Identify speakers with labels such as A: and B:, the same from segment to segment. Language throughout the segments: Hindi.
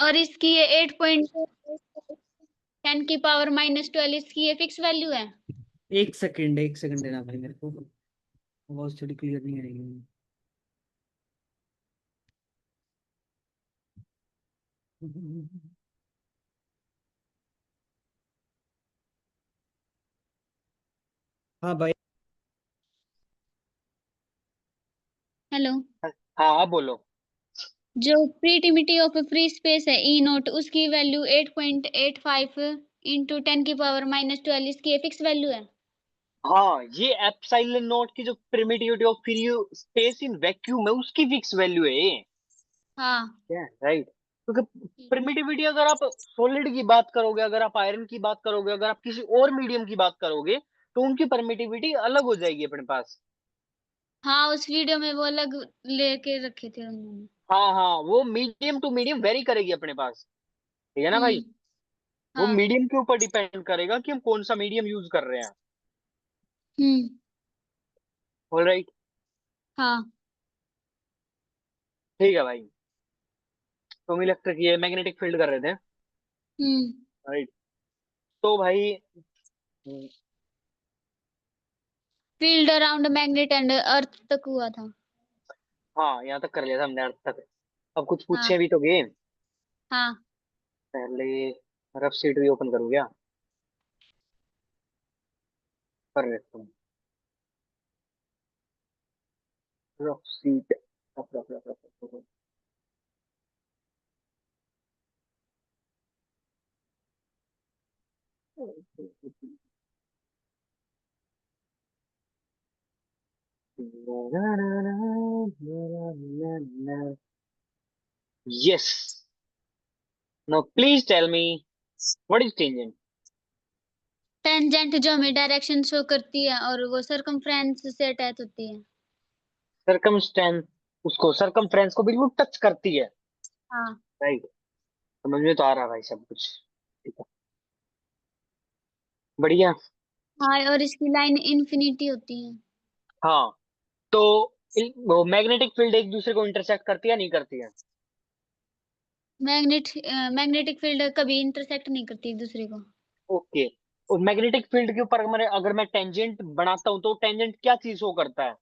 A: और इसकी ये 8.10 की पावर -12 इसकी ये फिक्स वैल्यू है।
B: एक सेकंड देना भाई मेरे को, आवाज थोड़ी क्लियर नहीं आएगी। हाँ भाई।
A: हेलो।
C: हाँ हाँ, बोलो।
A: जो प्रीटिमिटी ऑफ फ्री स्पेस है ई नोट, उसकी वैल्यू 8.85 × 10 की पावर -12 इसकी फिक्स वैल्यू है।
C: हाँ, ये एप्सिलॉन नॉट की जो permittivity of free space in vacuum है उसकी फिक्स वैल्यू है ये।
A: हाँ।
C: क्या राइट? क्योंकि प्रिमिटिविटी अगर आप सॉलिड की बात करोगे, अगर आप आयरन की बात करोगे, अगर आप किसी और मीडियम की बात करोगे, तो उनकी परमिटिविटी अलग हो जाएगी अपने पास।
A: हाँ, उस वीडियो में वो अलग लेके रखे थे उन्होंने।
C: हाँ हाँ, वो मीडियम टू मीडियम वेरी करेगी अपने पास। ठीक है ना भाई?
A: हम्म।
C: वो
A: हाँ।
C: मीडियम के ऊपर डिपेंड करेगा कि हम कौन सा मीडियम यूज कर रहे हैं।
A: हम्म।
C: ऑलराइट।
A: हाँ।
C: ठीक है भाई। तो हम इलेक्ट्रिक ये मैग्नेटिक फील्ड कर रहे थे।
A: हम्म।
C: राइट। तो भाई
A: field around magnet and earth तक हुआ था।
C: हाँ, यहाँ तक कर लिया था हमने अर्थ तक। अब कुछ
A: हाँ।
C: पूछे भी तो गए।
A: हाँ।
C: पहले रफ सीट भी ओपन करूँ क्या? कर लेता हूँ rough sheet. Rough rough rough rough rough yes. Now please tell me what is tangent.
A: Tangent जो हमें डायरेक्शन शो करती है और वो सरकमफ्रेंस से अटैच होती है।
C: सरकमस्टेंस, उसको सरकमफ्रेंस को बिल्कुल टच करती है।
A: हाँ।
C: राइट। समझ में तो आ रहा भाई सब कुछ। ठीक है, बढ़िया।
A: हाँ, और इसकी लाइन इन्फिनिटी होती है।
C: हाँ, तो वो मैग्नेटिक फील्ड एक दूसरे को इंटरसेक्ट करती है नहीं करती है?
A: मैग्नेटिक फील्ड कभी इंटरसेक्ट नहीं करती एक दूसरे को।
C: ओके। और मैग्नेटिक फील्ड के ऊपर अगर मैं टेंजेंट बनाता हूँ तो टेंजेंट क्या चीज शो करता है?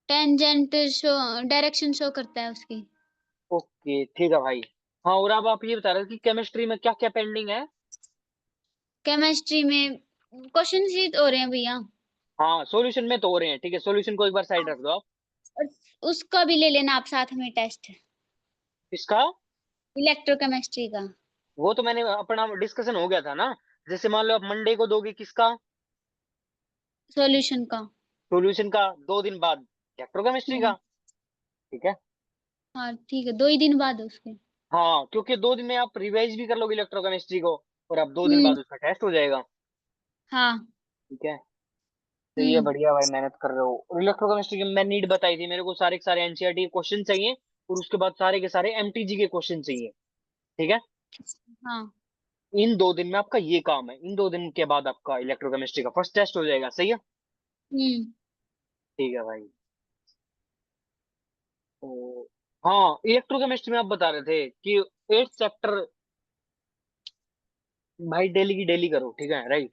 A: टेंजेंट शो डायरेक्शन शो करता है उसकी।
C: ओके, ठीक है भाई। हाँ, और अब आप ये बता रहे हो कि केमिस्ट्री में क्या क्या पेंडिंग है?
A: केमिस्ट्री में क्वेश्चन ही हो रहे हैं भैया।
C: हाँ, सॉल्यूशन में तो हो रहे हैं। ठीक है, सॉल्यूशन को एक बार साइड रख दो आप।
A: और उसका भी ले लेना आप साथ में टेस्ट,
C: इसका
A: इलेक्ट्रोकेमिस्ट्री का।
C: वो तो मैंने अपना डिस्कशन हो गया था ना। जैसे मान लो आप मंडे को दोगे किसका?
A: सॉल्यूशन का।
C: सॉल्यूशन का 2 दिन बाद इलेक्ट्रोकेमिस्ट्री का।
A: हम्म।
C: ठीक है।
A: हाँ ठीक है, 2 ही दिन बाद उसके।
C: हाँ, क्योंकि 2 दिन में आप रिवाइज भी कर लोगे इलेक्ट्रोकेमिस्ट्री को, और अब 2 दिन
A: हम्म।
C: बाद उसका टेस्ट हो जाएगा।
A: हाँ।
C: ठीक है। तो ये
A: हम्म।
C: बढ़िया भाई, मेहनत कर रहे हो। और इलेक्ट्रोकेमिस्ट्री की मैं नीड बताई थी, मेरे को सारे के सारे एनसीईआरटी क्वेश्चन चाहिए, और उसके बाद सारे के सारे एमटीजी के क्वेश्चन चाहिए। ठीक है।
A: हाँ।
C: इन 2 दिन में आपका ये काम है, इन 2 दिन के बाद आपका इलेक्ट्रोकेमिस्ट्री का फर्स्ट टेस्ट हो जाएगा। सही है।
A: हम्म।
C: ठीक है भाई। तो हाँ, इलेक्ट्रोकेमिस्ट्री में आप बता रहे थे कि 8 चैप्टर भाई डेली की डेली करो। ठीक है, राइट।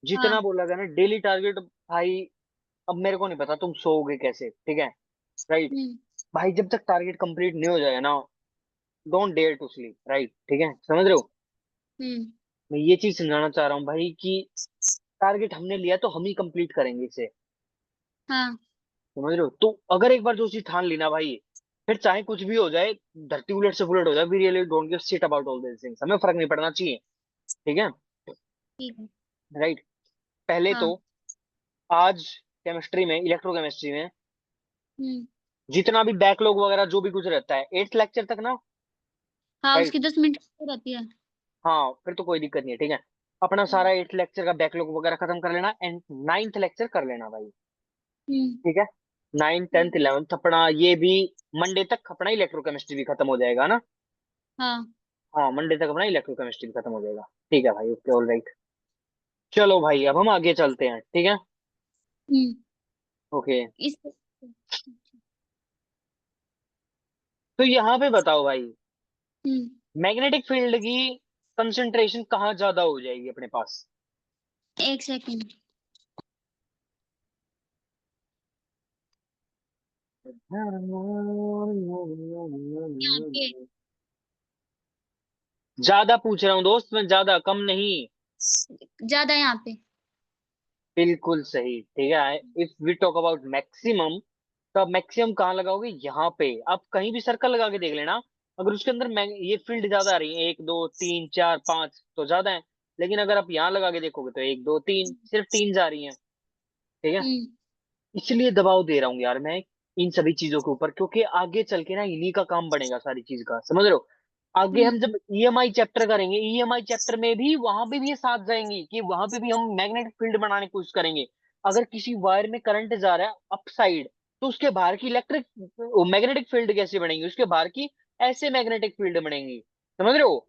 C: जितना
A: हाँ।
C: बोला गया ना डेली टारगेट भाई। अब मेरे को नहीं पता तुम सोओगे कैसे। ठीक है, राइट।
A: हम्म।
C: भाई जब तक टारगेट कंप्लीट नहीं हो जाए ना, don't dare to sleep. Right, ठीक है, समझ रहे हो?
A: हम्म।
C: मैं ये चीज समझाना चाह रहा हूँ भाई कि टारगेट हमने लिया तो हम ही कंप्लीट करेंगे इसे।
A: हाँ।
C: समझ रहे हो? तो अगर एक बार जो चीज ठान ली ना भाई, फिर चाहे कुछ भी हो जाए, धरती उलट से पुलट हो जाए, we really don't give shit about all this things, हमें फर्क नहीं पड़ना चाहिए। ठीक है,
A: ठीक है।
C: राइट। पहले तो
A: हाँ।
C: आज केमिस्ट्री में, इलेक्ट्रोकेमिस्ट्री में
A: हम्म।
C: जितना भी बैकलॉग वगैरह जो भी कुछ रहता है 8th लेक्चर तक ना,
A: हाँ,
C: राइट।
A: उसकी 10 मिनट रहती है।
C: हाँ, फिर तो कोई दिक्कत नहीं है। ठीक है, अपना
A: हम्म।
C: सारा 8th लेक्चर का बैकलॉग वगैरह खत्म कर लेना, एंड 9th लेक्चर कर लेना भाई।
A: हम्म।
C: ठीक है। 9th
A: हम्म।
C: 10th 11th अपना ये भी मंडे तक अपना इलेक्ट्रोकेमिस्ट्री भी खत्म हो जाएगा ना।
A: हाँ।
C: हाँ, मंडे तक अपना इलेक्ट्रोकेमिस्ट्री भी खत्म हो जाएगा। ठीक है भाई, ओके, ऑल राइट। चलो भाई, अब हम आगे चलते हैं। ठीक है।
A: हम्म।
C: ओके।
A: इस
C: तो यहाँ पे बताओ भाई, मैग्नेटिक फील्ड की कंसंट्रेशन कहाँ ज्यादा हो जाएगी अपने पास?
A: 1 सेकंड। यहाँ पे।
C: ज्यादा पूछ रहा हूँ दोस्त मैं, ज्यादा कम नहीं।
A: ज्यादा यहाँ पे।
C: बिल्कुल सही, ठीक है। If we talk about maximum, तो आप मैक्सिमम कहाँ लगाओगे? यहाँ पे। आप कहीं भी सर्कल लगा के देख लेना, अगर उसके अंदर ये फील्ड ज्यादा आ रही है, 1 2 3 4 5 तो ज्यादा है। लेकिन अगर आप यहाँ लगा के देखोगे तो 1 2 3, सिर्फ 3 जा रही हैं। ठीक है।
A: हम्म
C: इसलिए दबाव दे रहा हूँ यार मैं इन सभी चीजों के ऊपर, क्योंकि आगे चल के ना इन्हीं का काम बनेगा सारी चीज का, समझ रहे हो? आगे हम
A: हम्म
C: जब ईएमआई चैप्टर करेंगे, ईएमआई चैप्टर में भी वहां पे भी ये साथ जाएंगी कि वहां पे भी हम मैग्नेटिक फील्ड बनाने की कोशिश करेंगे। अगर किसी वायर में करंट जा रहा है अप साइड, तो उसके बाहर की इलेक्ट्रिक मैग्नेटिक फील्ड कैसे बनेगी, उसके बाहर की ऐसे मैग्नेटिक फील्ड बनेंगी, समझ रहे हो?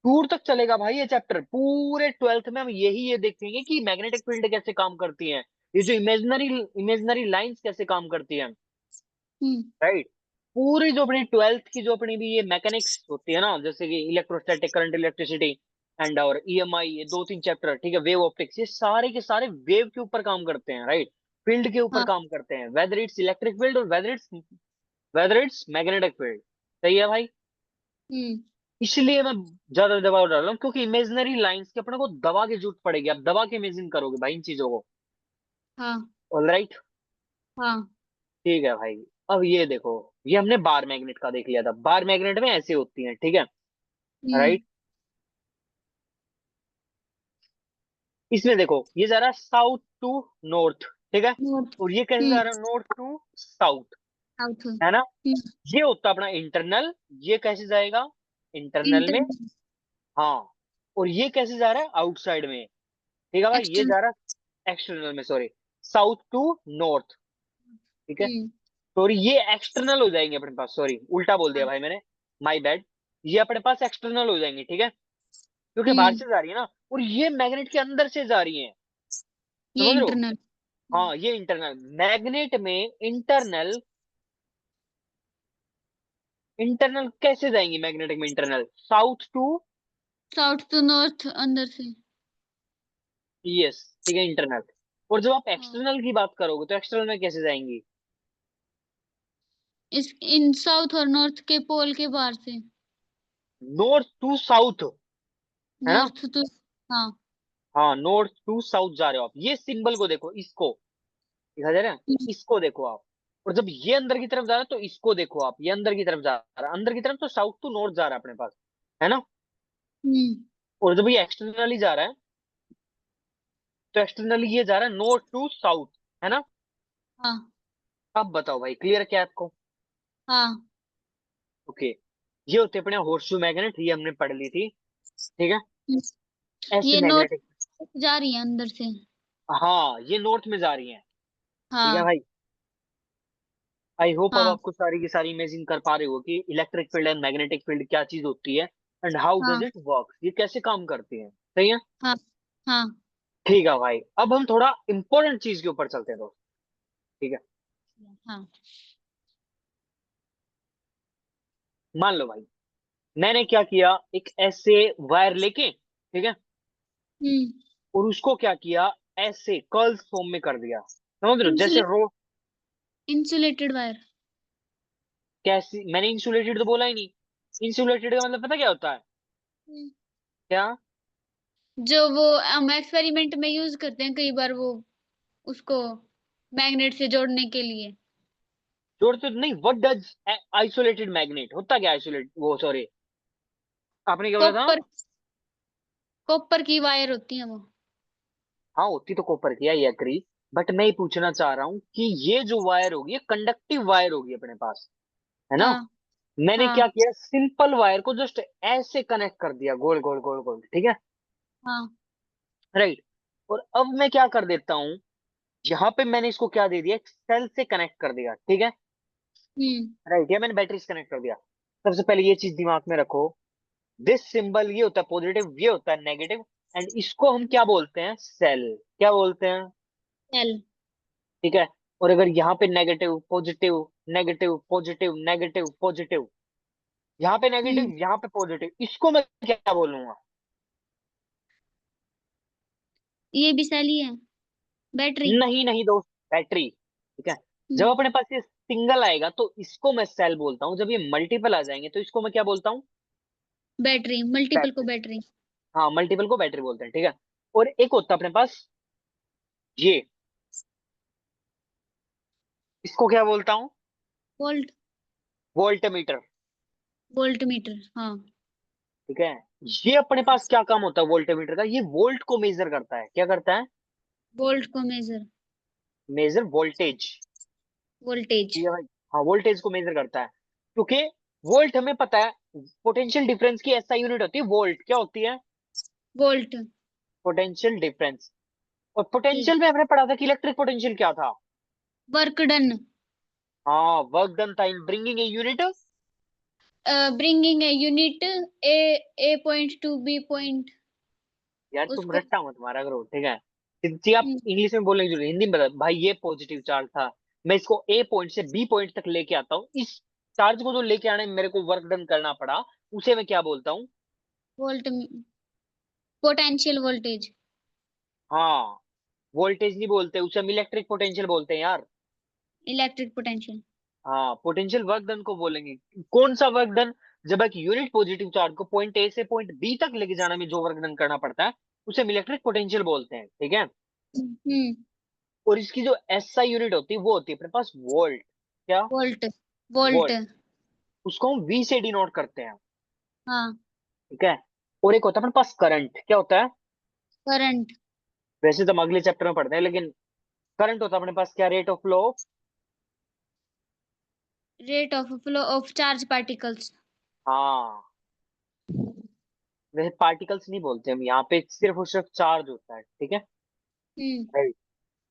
C: दूर तक चलेगा भाई ये चैप्टर, पूरे 12th में हम यही ये देखेंगे कि मैग्नेटिक फील्ड कैसे काम करती है, ये जो इमेजिनरी इमेजिनरी लाइंस कैसे काम करती है,
A: हम्म
C: राइट? पूरी जो अपनी 12th की जो अपनी भी ये मैकेनिक्स होती है ना, जैसे कि इलेक्ट्रोस्टैटिक, करंट, इलेक्ट्रिसिटी एंड और ईएमआई, ये 2 3 चैप्टर, ठीक है, वेव ऑप्टिक्स, ये सारे के सारे वेव के ऊपर काम करते हैं, राइट? फील्ड के ऊपर
A: हाँ।
C: काम करते हैं, वेदर इट्स इलेक्ट्रिक फील्ड और वेदर इट्स मैग्नेटिक फील्ड। सही है भाई?
A: हम्म
C: इसलिए मैं ज्यादा दबाव डाल रहा हूँ, क्योंकि इमेजिनरी लाइंस के अपने को दबा के जरूरत पड़ेगी, आप दबा के इमेजिन करोगे भाई इन चीजों को।
A: हाँ।
C: ऑलराइट,
A: हाँ।
C: ठीक है भाई। अब ये देखो, ये हमने बार मैग्नेट का देख लिया था, बार मैग्नेट में ऐसे होती है, ठीक है,
A: हम्म
C: राइट? इसमें देखो ये जा रहा है साउथ टू नॉर्थ, ठीक है,
A: नॉर्थ।
C: और ये कैसे
A: हम्म
C: जा रहा है? North to south,
A: south.
C: है ना?
A: हम्म
C: ये होता है अपना इंटरनल, ये कैसे जाएगा? इंटरनल में।
A: इंटरनल।
C: हाँ, और ये कैसे जा रहा है? आउटसाइड में। ठीक है भाई, ये
A: एक्सटर्नल।
C: जा रहा है एक्सटर्नल में, सॉरी, साउथ टू नॉर्थ, ठीक है।
A: हम्म
C: सॉरी, ये एक्सटर्नल हो जाएंगे अपने पास, सॉरी उल्टा बोल दिया
A: हाँ।
C: भाई मैंने, माय बैड। ये अपने पास एक्सटर्नल हो जाएंगे, ठीक है, क्योंकि बाहर
A: हम्म
C: से जा रही है ना, और ये मैग्नेट के अंदर से जा रही है,
A: ये
C: समझ रहे हो?
A: इंटरनल।
C: हाँ, ये इंटरनल मैग्नेट में, इंटरनल, इंटरनल कैसे जाएंगी मैग्नेटिक में? Internal south to,
A: south to north अंदर से।
C: यस, ठीक है, इंटरनल। और जब आप
A: हाँ।
C: एक्सटर्नल की बात करोगे तो एक्सटर्नल में कैसे जाएंगी?
A: इस इन साउथ और नॉर्थ के पोल के बाहर से।
C: नॉर्थ टू साउथ, है ना?
A: North to. हाँ।
C: हाँ, नॉर्थ टू साउथ जा रहे हो आप, ये सिंबल को देखो, इसको दिखा दे रहा है, इसको देखो आप। और जब ये अंदर की तरफ जा रहा है तो इसको देखो आप, ये अंदर की तरफ जा रहा है, अंदर की तरफ तो साउथ टू नॉर्थ जा रहा है अपने पास, है ना?
A: हम्म
C: और जब ये एक्सटर्नली जा रहा है, तो एक्सटर्नली ये जा रहा है नॉर्थ टू साउथ, है ना?
A: हाँ।
C: अब बताओ भाई, क्लियर क्या है आपको?
A: हाँ।
C: ओके, ये होते अपने होर्सशू मैग्नेट, ये हमने पढ़ ली थी, ठीक है।
A: हम्म,
C: ऐसे
A: ये नॉर्थ
C: मैग्नेटिक,
A: जा रही है अंदर से।
C: हाँ, ये नॉर्थ में जा रही हैं, ठीक है
A: हाँ।
C: भाई। आई होप अब
A: हाँ।
C: आपको सारी की सारी इमेजिन कर पा रहे हो कि electric field and magnetic field क्या चीज होती है, एंड हाउ डज
A: हाँ।
C: इट वर्क, ये कैसे काम करती है, सही है?
A: हाँ। हाँ।
C: ठीक है भाई, अब हम थोड़ा इंपॉर्टेंट चीज के ऊपर चलते हैं दोस्त, ठीक है।
A: हाँ।
C: मान लो भाई, मैंने क्या किया, एक ऐसे वायर लेके, ठीक है,
A: हम्म
C: और उसको क्या किया, ऐसे कर्ल्स फॉर्म में कर दिया, समझ रहे हो, जैसे
A: इंसुलेट
C: रो।
A: Insulated wire.
C: कैसी? मैंने इंसुलेटेड तो बोला ही नहीं। इंसुलेटेड का मतलब पता क्या होता है? क्या?
A: जो वो हम एक्सपेरिमेंट में यूज करते हैं कई बार, वो उसको मैग्नेट से जोड़ने के लिए।
C: जोड़ते तो नहीं, व्हाट डज आइसोलेटेड मैग्नेट, होता क्या आइसोलेट, वो सॉरी, आपने क्या बोला था?
A: कॉपर। कॉपर की वायर होती है वो।
C: हाँ, होती तो कॉपर की, आई एग्री, बट मैं ये पूछना चाह रहा हूँ कि ये जो वायर होगी, ये कंडक्टिव वायर होगी अपने पास, है ना?
A: हाँ।
C: मैंने
A: हाँ।
C: क्या किया, सिंपल वायर को जस्ट ऐसे कनेक्ट कर दिया, गोल गोल गोल गोल, ठीक है,
A: हाँ।
C: राइट। और अब मैं क्या कर देता हूँ, यहाँ पे मैंने इसको क्या दे दिया, एक सेल से कनेक्ट कर दिया, ठीक है,
A: हम्म
C: राइट, या मैंने बैटरी से कनेक्ट कर दिया। सबसे पहले ये चीज दिमाग में रखो, दिस सिंबल, ये होता है पॉजिटिव, ये होता है नेगेटिव, एंड इसको हम क्या बोलते हैं? सेल, क्या बोलते हैं?
A: सेल।
C: ठीक है। और अगर यहाँ पे negative positive, negative positive, negative positive, यहाँ पे नेगेटिव, यहाँ पे पॉजिटिव, इसको मैं क्या बोलूंगा?
A: ये भी सेल ही है, बैटरी।
C: नहीं नहीं दोस्त, बैटरी। ठीक है, जब
A: हम्म,
C: अपने पास ये सिंगल आएगा तो इसको मैं सेल बोलता हूँ, जब ये मल्टीपल आ जाएंगे तो इसको मैं क्या बोलता हूँ?
A: बैटरी, मल्टीपल को
C: बैटरी।
A: बैटरी।
C: हाँ, मल्टीपल को बैटरी बोलते हैं। ठीक है, और एक होता है अपने पास ये, इसको क्या बोलता हूँ?
A: Volt,
C: volt meter.
A: Volt meter, हाँ।
C: ठीक है, ये अपने पास क्या काम होता है वोल्ट मीटर का? ये वोल्ट को मेजर करता है। क्या करता है?
A: वोल्ट को मेजर,
C: मेजर वोल्टेज।
A: वोल्टेज।
C: ठीक है भाई। हाँ, वोल्टेज को मेजर करता है, क्योंकि वोल्ट हमें पता है, पोटेंशियल डिफरेंस की ऐसा यूनिट होती है वोल्ट। क्या होती है?
A: वोल्ट।
C: Potential difference. और
A: ठीक।
C: पोटेंशियल में हमने पढ़ा था कि इलेक्ट्रिक पोटेंशियल क्या था?
A: Work done.
C: हाँ, वर्क डन था in bringing a unit.
A: Bringing a unit, a point to B point.
C: यार तुम
A: उसको।
C: रट्टा मत मारा करो, ठीक है? जी, आप
A: हम्म,
C: इंग्लिश में बोलने की जरूरत, हिंदी में बता भाई, ये पॉजिटिव चार्ज था, मैं इसको ए पॉइंट से बी पॉइंट तक लेके आता हूँ, इस चार्ज को जो लेके आने में मेरे को वर्क डन करना पड़ा, उसे मैं क्या बोलता हूँ?
A: Volt, potential voltage.
C: हाँ, वोल्टेज नहीं बोलते उसे, हम इलेक्ट्रिक पोटेंशियल बोलते हैं यार।
A: Electric potential.
C: हाँ, पोटेंशियल वर्क डन को बोलेंगे। कौन सा वर्क डन? जब एक यूनिट पॉजिटिव चार्ज को पॉइंट ए से पॉइंट बी तक लेके जाने में जो वर्क डन करना पड़ता है, उसे हम इलेक्ट्रिक पोटेंशियल बोलते हैं। ठीक है,
A: हम्म।
C: और इसकी जो एसआई यूनिट होती है वो होती है अपने पास वोल्ट। क्या?
A: Volt, volt.
C: वोल्ट। उसको हम वी से डिनोट करते हैं।
A: हाँ।
C: ठीक है, और एक होता है अपने पास करंट। क्या होता है?
A: करंट।
C: वैसे तो हम अगले चैप्टर में पढ़ते हैं, लेकिन करंट होता है अपने पास क्या? Rate of flow.
A: Rate of flow of charge particles.
C: हाँ, वैसे पार्टिकल्स नहीं बोलते हम यहाँ पे, सिर्फ और सिर्फ चार्ज होता है। ठीक है,
A: हम्म।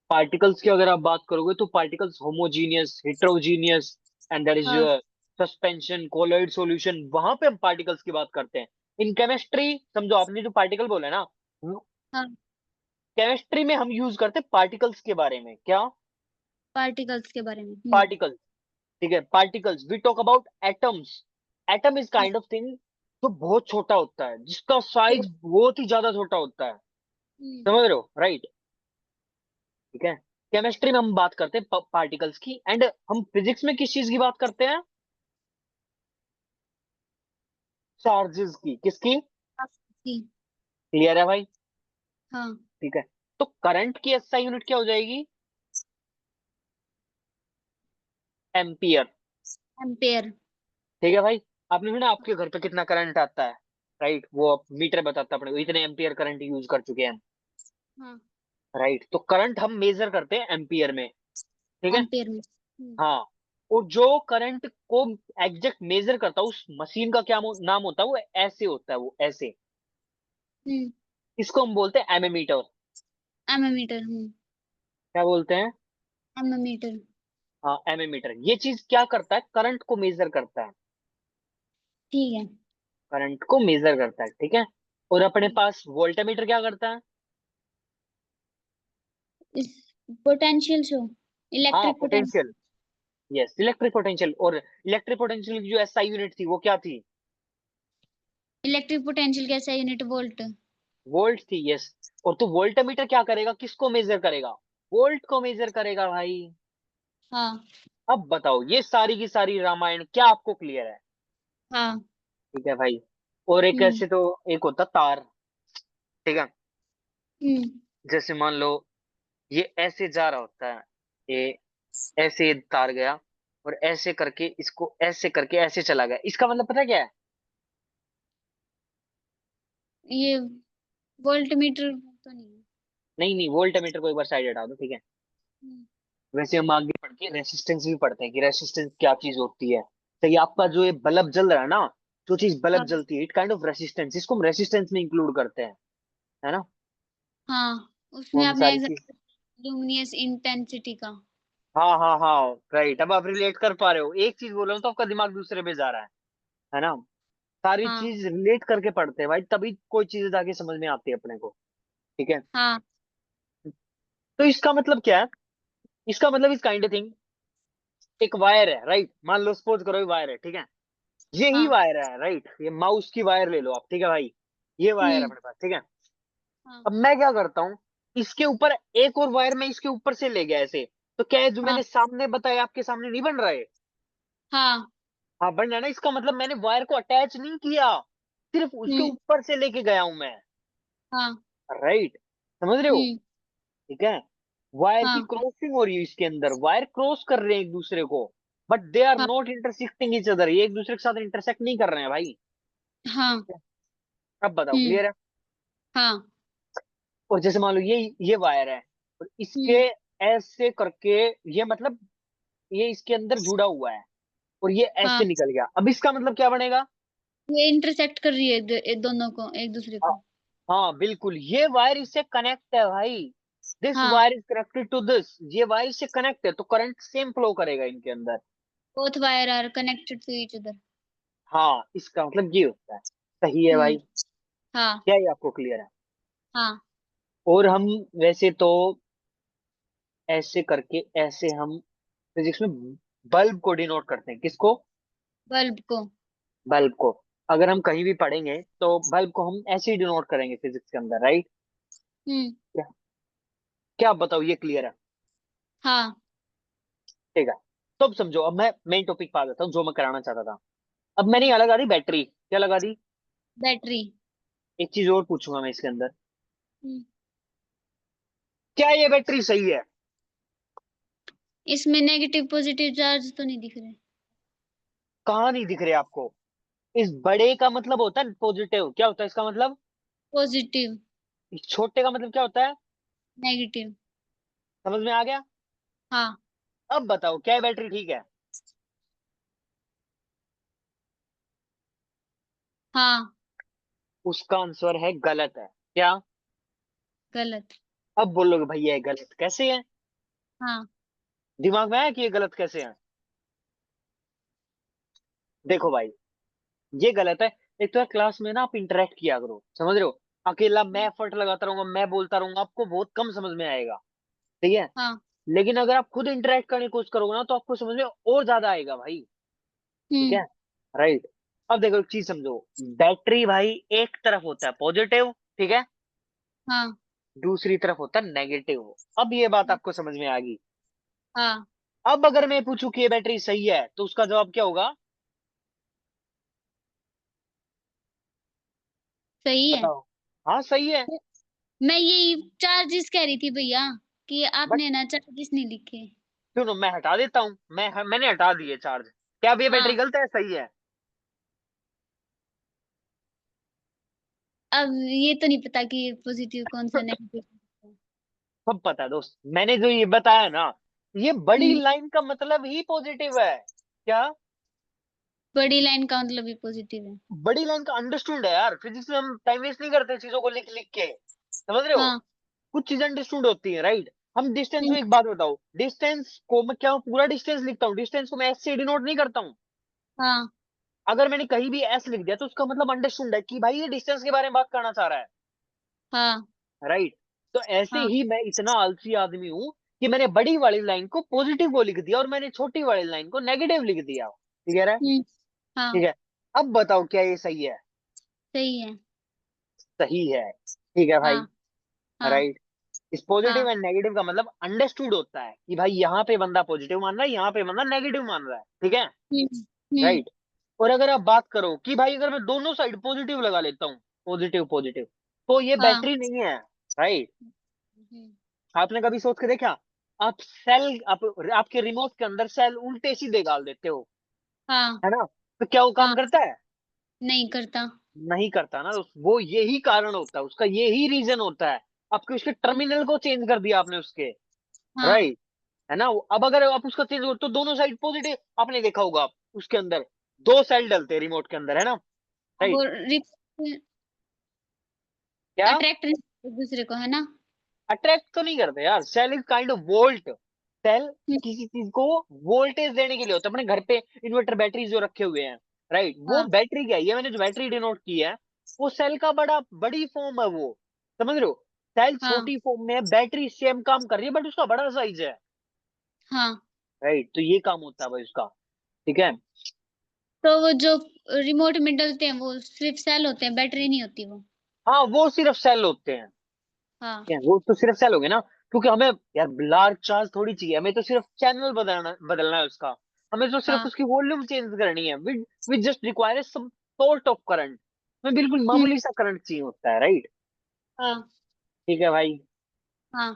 C: पार्टिकल्स की अगर आप बात करोगे तो particles homogeneous, heterogeneous, and there is
A: हाँ,
C: सस्पेंशन, कोलॉइड सॉल्यूशन, वहां पे हम पार्टिकल्स की बात करते हैं। इन केमिस्ट्री समझो, आपने जो पार्टिकल बोला है ना,
A: हाँ।
C: केमिस्ट्री में हम यूज करते हैं पार्टिकल्स के बारे में। क्या?
A: पार्टिकल्स के बारे में।
C: पार्टिकल्स। ठीक है, particles, we talk about atoms. Atom is
A: हाँ।
C: काइंड ऑफ थिंग जो बहुत छोटा होता है, जिसका
A: तो,
C: साइज बहुत ही ज्यादा छोटा होता है।
A: हम्म,
C: समझ रहे हो? राइट। ठीक है, केमिस्ट्री में हम बात करते हैं पार्टिकल्स की, एंड हम फिजिक्स में किस चीज की बात करते हैं? चार्जेस की। किसकी?
A: ठीक।
C: क्लियर है भाई?
A: हाँ।
C: ठीक है, तो करंट की एसआई यूनिट क्या हो जाएगी? एम्पियर।
A: एम्पेयर।
C: ठीक है भाई, आपने सुना आपके घर पे कितना करंट आता है? राइट, वो मीटर बताता है अपने को, इतने एम्पियर करंट यूज कर चुके हैं हम।
A: हाँ।
C: राइट, तो करंट हम मेजर करते हैं एम्पियर में। ठीक है।
A: एम्पेयर में।
C: हाँ, और जो करंट को एग्जैक्ट मेजर करता है उस मशीन का क्या नाम होता है? वो ऐसे होता है, वो ऐसे।
A: हम्म।
C: इसको हम बोलते हैं एमीमीटर।
A: एमीमीटर।
C: क्या बोलते हैं?
A: एमीमीटर।
C: हाँ, एमीमीटर। ये चीज क्या करता है? करंट को मेजर करता है।
A: ठीक है।
C: करंट को मेजर करता है। ठीक है, और अपने पास वोल्टामीटर क्या करता है?
A: इस पोटेंशियल शो,
C: हाँ,
A: electric potential.
C: Potential. Yes, electric potential. और इलेक्ट्रिक पोटेंशियल की जो एसआई यूनिट थी वो क्या थी?
A: इलेक्ट्रिक पोटेंशियल कैसा यूनिट? वोल्ट।
C: वोल्ट थी। यस, और तो वोल्टामीटर क्या करेगा? किसको मेजर करेगा? वोल्ट को मेजर करेगा भाई।
A: हाँ।
C: अब बताओ, ये सारी की सारी रामायण क्या आपको क्लियर है?
A: हाँ।
C: ठीक है भाई, और एक
A: हम्म।
C: ऐसे तो एक होता तार। ठीक है,
A: हम्म।
C: जैसे मान लो ये ऐसे जा रहा होता है, ये ऐसे ये तार गया, और ऐसे करके इसको ऐसे करके ऐसे चला गया, इसका मतलब पता है क्या है?
A: ये वोल्ट मीटर तो नहीं है।
C: नहीं नहीं, वोल्ट मीटर को एक बार साइड हटा दो। ठीक है,
A: हम्म,
C: वैसे हम आगे पढ़ के रेसिस्टेंस भी पढ़ते हैं कि रेसिस्टेंस क्या चीज होती है। तो ये आपका जो ये बल्ब जल रहा है ना, जो चीज बल्ब
A: हाँ।
C: जलती है, इट काइंड ऑफ रेसिस्टेंस, इसको हम रेसिस्टेंस में इंक्लूड करते हैं, है ना?
A: हाँ,
C: वो
A: उसमें
C: हम
A: आपने
C: सारी चीज,
A: एग्जाम्पल लुमिनियस इंटेंसिटी का।
C: हाँ हाँ हाँ, राइट, अब आप रिलेट कर पा रहे हो, एक चीज बोल रहा हूँ तो आपका दिमाग दूसरे पे जा रहा है ना? सारी
A: हाँ।
C: चीज रिलेट करके पढ़ते हैं भाई, तभी कोई चीजें जाके समझ में आती है अपने को। ठीक है,
A: हाँ।
C: तो इसका मतलब क्या है? इसका मतलब इस काइंड ऑफ थिंग, एक वायर है, राइट? मान लो, सपोज करो वायर है। ठीक है, यही
A: हाँ
C: वायर है, राइट। ये माउस की वायर ले लो आप, ठीक है भाई, ये वायर है
A: हम्म
C: अपने पास, ठीक है।
A: हाँ
C: अब मैं क्या करता हूँ, इसके ऊपर एक और वायर मैं इसके ऊपर से ले गया ऐसे, तो क्या है जो
A: हाँ
C: मैंने सामने बताया आपके सामने नहीं बन रहा है?
A: हाँ
C: हाँ बन रहा है ना, इसका मतलब मैंने वायर को अटैच नहीं किया, सिर्फ उसके
A: हम्म
C: ऊपर से लेके गया हूं मैं,
A: हाँ
C: राइट। समझ रहे हो?
A: हम्म
C: ठीक है। वायर की
A: हाँ
C: क्रॉसिंग हो रही है इसके अंदर, वायर क्रॉस कर रहे हैं एक दूसरे को, बट दे आर
A: हाँ
C: नॉट इंटरसेक्टिंग ईच अदर, ये एक दूसरे के साथ इंटरसेक्ट नहीं कर रहे हैं भाई।
A: हाँ
C: अब बताओ,
A: हम्म
C: क्लियर है?
A: हाँ
C: और जैसे मान लो ये वायर है, और इसके
A: हम्म
C: ऐसे करके, ये मतलब ये इसके अंदर जुड़ा हुआ है, और ये
A: हाँ
C: ऐसे निकल गया, अब इसका मतलब क्या बनेगा?
A: ये इंटरसेक्ट कर रही है दोनों को, एक दूसरे
C: हाँ,
A: को।
C: हाँ बिल्कुल, ये वायर इससे कनेक्ट है भाई, दिस
A: हाँ
C: wire is connected to this, ये वायर इससे कनेक्ट है, तो करंट सेम फ्लो करेगा इनके अंदर।
A: Both wire are connected to each other.
C: हाँ, इसका मतलब ये होता है। सही है
A: हम्म
C: भाई।
A: हाँ
C: क्या ये आपको क्लियर है?
A: हाँ
C: और हम वैसे तो ऐसे करके, ऐसे हम फिजिक्स में बल्ब को डिनोट करते हैं, किसको?
A: बल्ब को।
C: बल्ब को। अगर हम कहीं भी पढ़ेंगे तो बल्ब को हम ऐसे ही डिनोट करेंगे फिजिक्स के अंदर, राइट?
A: हम्म
C: क्या? क्या आप बताओ, ये क्लियर है?
A: हाँ
C: ठीक है। तो अब समझो, अब मैं मेन टॉपिक पे आ जाता हूँ जो मैं कराना चाहता था। अब मैंने यहाँ लगा दी बैटरी, क्या लगा दी?
A: बैटरी।
C: एक चीज और पूछूंगा मैं इसके अंदर,
A: हम्म
C: क्या ये बैटरी सही है?
A: इसमें नेगेटिव पॉजिटिव चार्ज तो नहीं दिख रहे।
C: कहाँ नहीं दिख रहे आपको? इस बड़े का मतलब होता है पॉजिटिव, क्या होता है इसका मतलब?
A: पॉजिटिव।
C: इस छोटे का मतलब क्या होता है?
A: नेगेटिव।
C: समझ में आ गया?
A: हाँ
C: अब बताओ, क्या ये बैटरी ठीक है?
A: हाँ
C: उसका आंसर है गलत है। क्या?
A: गलत।
C: अब बोलोगे भैया ये गलत कैसे है?
A: हाँ
C: दिमाग में आया कि ये गलत कैसे है? देखो भाई, ये गलत है। एक तो यार क्लास में ना आप इंटरेक्ट किया करो, समझ रहे हो? अकेला मैं एफर्ट लगाता रहूंगा, मैं बोलता रहूंगा, आपको बहुत कम समझ में आएगा, ठीक है।
A: हाँ
C: लेकिन अगर आप खुद इंटरेक्ट करने की कोशिश करोगे ना, तो आपको समझ में और ज्यादा आएगा भाई, ठीक है।
A: हम्म
C: राइट। अब देखो एक चीज समझो, बैटरी भाई एक तरफ होता है पॉजिटिव, ठीक है,
A: हाँ
C: दूसरी तरफ होता है नेगेटिव। अब ये बात आपको समझ में आ गई।
A: हाँ
C: अब अगर मैं पूछूं कि ये बैटरी सही है, तो उसका जवाब क्या होगा?
A: सही है।
C: बताओ। हाँ सही है।
A: मैं यही चार्जेस कह रही थी भैया, कि
C: बट
A: आपने ना चार्जेस नहीं लिखे।
C: सुनो, मैं हटा देता हूँ, मैंने हटा दिए चार्ज। क्या अब ये बैटरी
A: हाँ
C: गलत है, सही है?
A: अब ये तो नहीं पता कि पॉजिटिव कौन सा नेगेटिव।
C: सब पता है दोस्त, मैंने जो ये बताया ना, ये बड़ी
A: हम्म
C: लाइन का मतलब ही पॉजिटिव है। क्या?
A: बड़ी लाइन का मतलब भी पॉजिटिव है।
C: बड़ी लाइन का अंडरस्टूड है यार, फिजिक्स में हम टाइम वेस्ट नहीं करते चीजों को लिख लिख के, समझ रहे हो?
A: हाँ
C: कुछ चीजें अंडरस्टूड होती है, राइट। हम डिस्टेंस को,
A: हम्म
C: एक बात बताओ, डिस्टेंस को मैं क्या पूरा डिस्टेंस लिखता हूँ? डिस्टेंस को मैं एस से डिनोट नहीं करता हूँ।
A: हाँ
C: अगर मैंने कहीं भी एस लिख दिया तो उसका मतलब अंडरस्टूड है कि भाई ये डिस्टेंस के बारे में बात करना चाह रहा है,
A: हाँ
C: राइट। तो ऐसे
A: हाँ
C: ही मैं इतना आलसी आदमी हूं कि मैंने बड़ी वाली लाइन को पॉजिटिव को लिख दिया और मैंने छोटी वाली लाइन को नेगेटिव लिख दिया, ठीक है?
A: हम्म हाँ
C: ठीक है। अब बताओ, क्या ये सही है?
A: सही है।
C: सही है, ठीक है भाई,
A: हाँ हाँ
C: राइट। इस पॉजिटिव
A: हाँ
C: एंड नेगेटिव का मतलब अंडरस्टूड होता है कि भाई यहाँ पे बंदा पॉजिटिव मान रहा है, यहाँ पे बंदा नेगेटिव मान रहा है, ठीक है,
A: हम्म हम्म
C: राइट। और अगर आप बात करो कि भाई अगर मैं दोनों साइड पॉजिटिव लगा लेता हूँ, पॉजिटिव पॉजिटिव, तो ये
A: हाँ
C: बैटरी नहीं है, राइट।
A: हम्म,
C: आपने कभी सोच के देखा, आपके रिमोट के अंदर सेल उल्टे सीधे डाल देते हो,
A: हाँ
C: है ना, तो क्या वो काम
A: हाँ
C: करता है?
A: नहीं करता।
C: नहीं करता ना। वो यही कारण होता है उसका, यही रीजन होता है, आपके उसके टर्मिनल को चेंज कर दिया आपने उसके,
A: हाँ
C: राइट, है ना। अब अगर आप उसका चेंज करो तो दोनों साइड पॉजिटिव, आपने देखा होगा आप उसके अंदर दो सेल डलते हैं रिमोट के अंदर, है ना,
A: वो
C: राइट। क्या?
A: अट्रैक्ट एक दूसरे को, है ना।
C: अट्रैक्ट तो नहीं करते यार, cell is kind of volt. Cell
A: hmm,
C: किसी चीज को वोल्टेज देने के लिए होता है। अपने घर पे इन्वर्टर बैटरी जो रखे हुए हैं, राइट, वो
A: हाँ
C: बैटरी क्या है, ये मैंने जो बैटरी डिनोट की है, वो सेल का बड़ी फॉर्म है वो, समझ रहे हो? सेल
A: हाँ
C: छोटी फॉर्म में है, बैटरी सेम काम कर रही है, बट उसका बड़ा साइज है,
A: हाँ
C: राइट। तो ये काम होता है भाई उसका, ठीक है।
A: तो वो जो रिमोट में डलते हैं वो सिर्फ सेल होते हैं, बैटरी नहीं होती वो।
C: हाँ, वो सिर्फ सेल होते हैं।
A: हाँ
C: वो तो सिर्फ सेल हो गए ना, क्योंकि हमें यार लार्ज चार्ज थोड़ी चाहिए, हमें तो सिर्फ चैनल बदलना है उसका। हमें तो सिर्फ
A: हाँ।
C: उसकी वॉल्यूम चेंज करनी है, we just require some sort of current. हमें बिल्कुल
A: हम्म।
C: मामूली सा करंट चाहिए होता है, राइट?
A: हाँ
C: ठीक है भाई।
A: हाँ।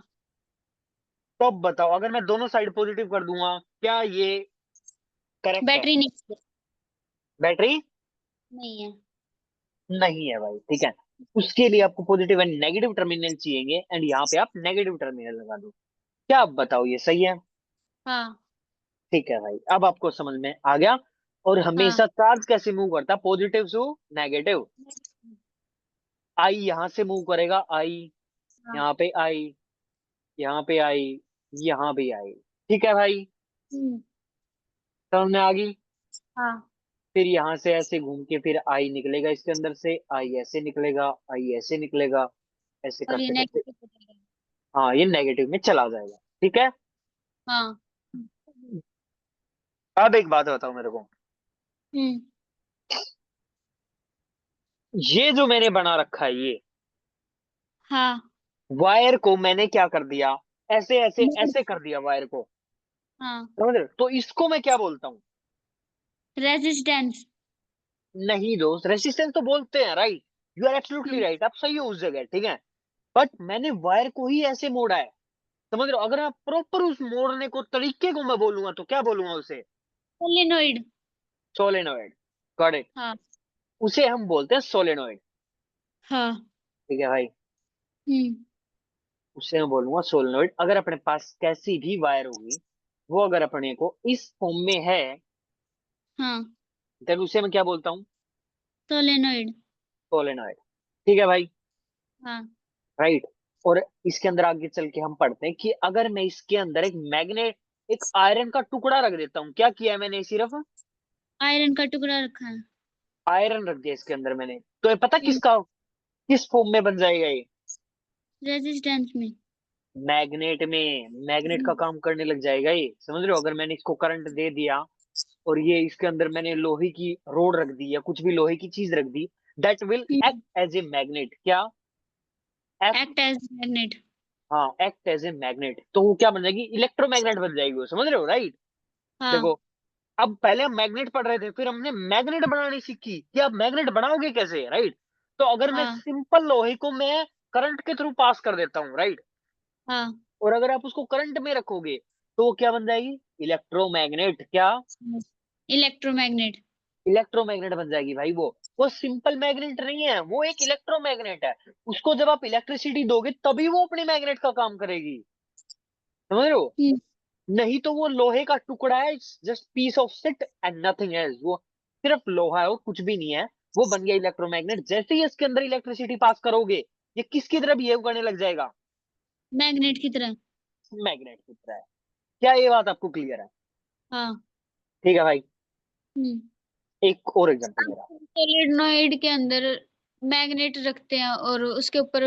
C: तो अब बताओ, अगर मैं दोनों साइड पॉजिटिव कर दूंगा, क्या ये करेक्ट है?
A: बैटरी नहीं,
C: बैटरी
A: नहीं है।
C: नहीं है भाई, ठीक है। उसके लिए आपको पॉजिटिव एंड नेगेटिव टर्मिनल चाहिए, एंड यहाँ पे आप नेगेटिव टर्मिनल लगा दो। क्या आप बताओ, ये सही है?
A: हाँ
C: ठीक है भाई, अब आपको समझ में आ गया। और
A: हाँ
C: हमेशा चार्ज कैसे मूव करता है? Positive to negative. आई यहां से मूव करेगा, आई
A: हाँ।
C: यहाँ पे आई, यहाँ पे आई, यहाँ भी आई। ठीक है भाई,
A: हम्म।
C: समझ में आ गई?
A: हाँ।
C: फिर यहाँ से ऐसे घूम के फिर आई निकलेगा इसके अंदर से, आई ऐसे निकलेगा, आई ऐसे निकलेगा, ऐसे
A: और ये
C: करते करते
A: नेगेटिव हो जाएगा।
C: हाँ ये नेगेटिव में चला जाएगा। ठीक है।
A: हाँ।
C: अब एक बात बताओ मेरे को,
A: हम्म।
C: ये जो मैंने बना रखा है, ये
A: हाँ।
C: वायर को मैंने क्या कर दिया, ऐसे ऐसे
A: मोड़।
C: ऐसे कर दिया वायर को।
A: हाँ।
C: समझ रहे हो? तो इसको मैं क्या बोलता हूँ?
A: रेजिस्टेंस।
C: नहीं दोस्त, रेसिस्टेंस तो बोलते हैं, right? You are absolutely right, आप सही हो उस जगह, ठीक है। बट मैंने वायर को ही ऐसे मोड़ा है। समझ रहे हो? अगर मैं प्रॉपर उस मोड़ने को तरीके को मैं बोलूंगा तो क्या बोलूंगा उसे?
A: सोलेनोइड।
C: सोलेनोइड। Got it.
A: हाँ।
C: उसे हम बोलते हैं सोलेनोइड।
A: हाँ।
C: ठीक है भाई,
A: हम्म।
C: उसे मैं बोलूंगा सोलेनोइड। अगर अपने पास कैसी भी वायर होगी, वो अगर अपने को इस फॉर्म में है,
A: हाँ।
C: देन उसे मैं क्या बोलता हूँ?
A: सोलेनोइड।
C: सोलेनोइड। ठीक है भाई,
A: हाँ।
C: राइट। और इसके अंदर आगे चल के हम पढ़ते हैं कि अगर मैं इसके अंदर एक मैग्नेट, एक आयरन का टुकड़ा रख देता हूँ, क्या किया है मैंने? सिर्फ
A: आयरन का टुकड़ा रखा है।
C: आयरन रख दिया इसके अंदर मैंने, तो ये पता
A: हम्म।
C: किसका, किस फॉर्म में बन जाएगा ये?
A: रेजिस्टेंस में।
C: मैग्नेट में, मैग्नेट का
A: हम्म।
C: काम करने लग जाएगा ये। समझ रहे हो? अगर मैंने इसको करंट दे दिया और ये इसके अंदर मैंने लोहे की रोड रख दी या कुछ भी लोहे की चीज रख दी, that will act as a magnet. क्या? एक्ट।
A: Act as magnet.
C: हाँ, एक्ट एज ए मैग्नेट। तो वो क्या बन जाएगी? इलेक्ट्रोमैग्नेट बन जाएगी वो। समझ रहे हो? राइट।
A: हाँ।
C: देखो, अब पहले हम मैग्नेट पढ़ रहे थे, फिर हमने मैग्नेट बनानी सीखी कि आप मैग्नेट बनाओगे कैसे, राइट? तो अगर मैं
A: हाँ।
C: सिंपल लोहे को मैं करंट के थ्रू पास कर देता हूँ, राइट,
A: हाँ।
C: और अगर आप उसको करंट में रखोगे तो वो क्या बन जाएगी? इलेक्ट्रोमैग्नेट। क्या?
A: इलेक्ट्रोमैग्नेट।
C: इलेक्ट्रोमैग्नेट बन जाएगी भाई। वो सिंपल मैग्नेट नहीं है, वो एक इलेक्ट्रोमैग्नेट है। उसको जब आप इलेक्ट्रिसिटी दोगे तभी वो अपने मैग्नेट का काम करेगी। समझ रहे हो?
A: हम्म।
C: नहीं तो वो लोहे का टुकड़ा है, just piece of shit and nothing else. वो सिर्फ लोहा है और कुछ भी नहीं है। वो बन गया इलेक्ट्रोमैग्नेट। जैसे ही इसके अंदर इलेक्ट्रिसिटी पास करोगे, ये किसकी तरह बिहेव करने लग जाएगा?
A: मैग्नेट की तरह।
C: मैग्नेट की तरह। क्या ये बात आपको क्लियर है?
A: हाँ।
C: ठीक है भाई,
A: हम्म।
C: एक और एग्जांपल मेरा।
A: सोलेनोइड के अंदर मैग्नेट रखते हैं और उसके ऊपर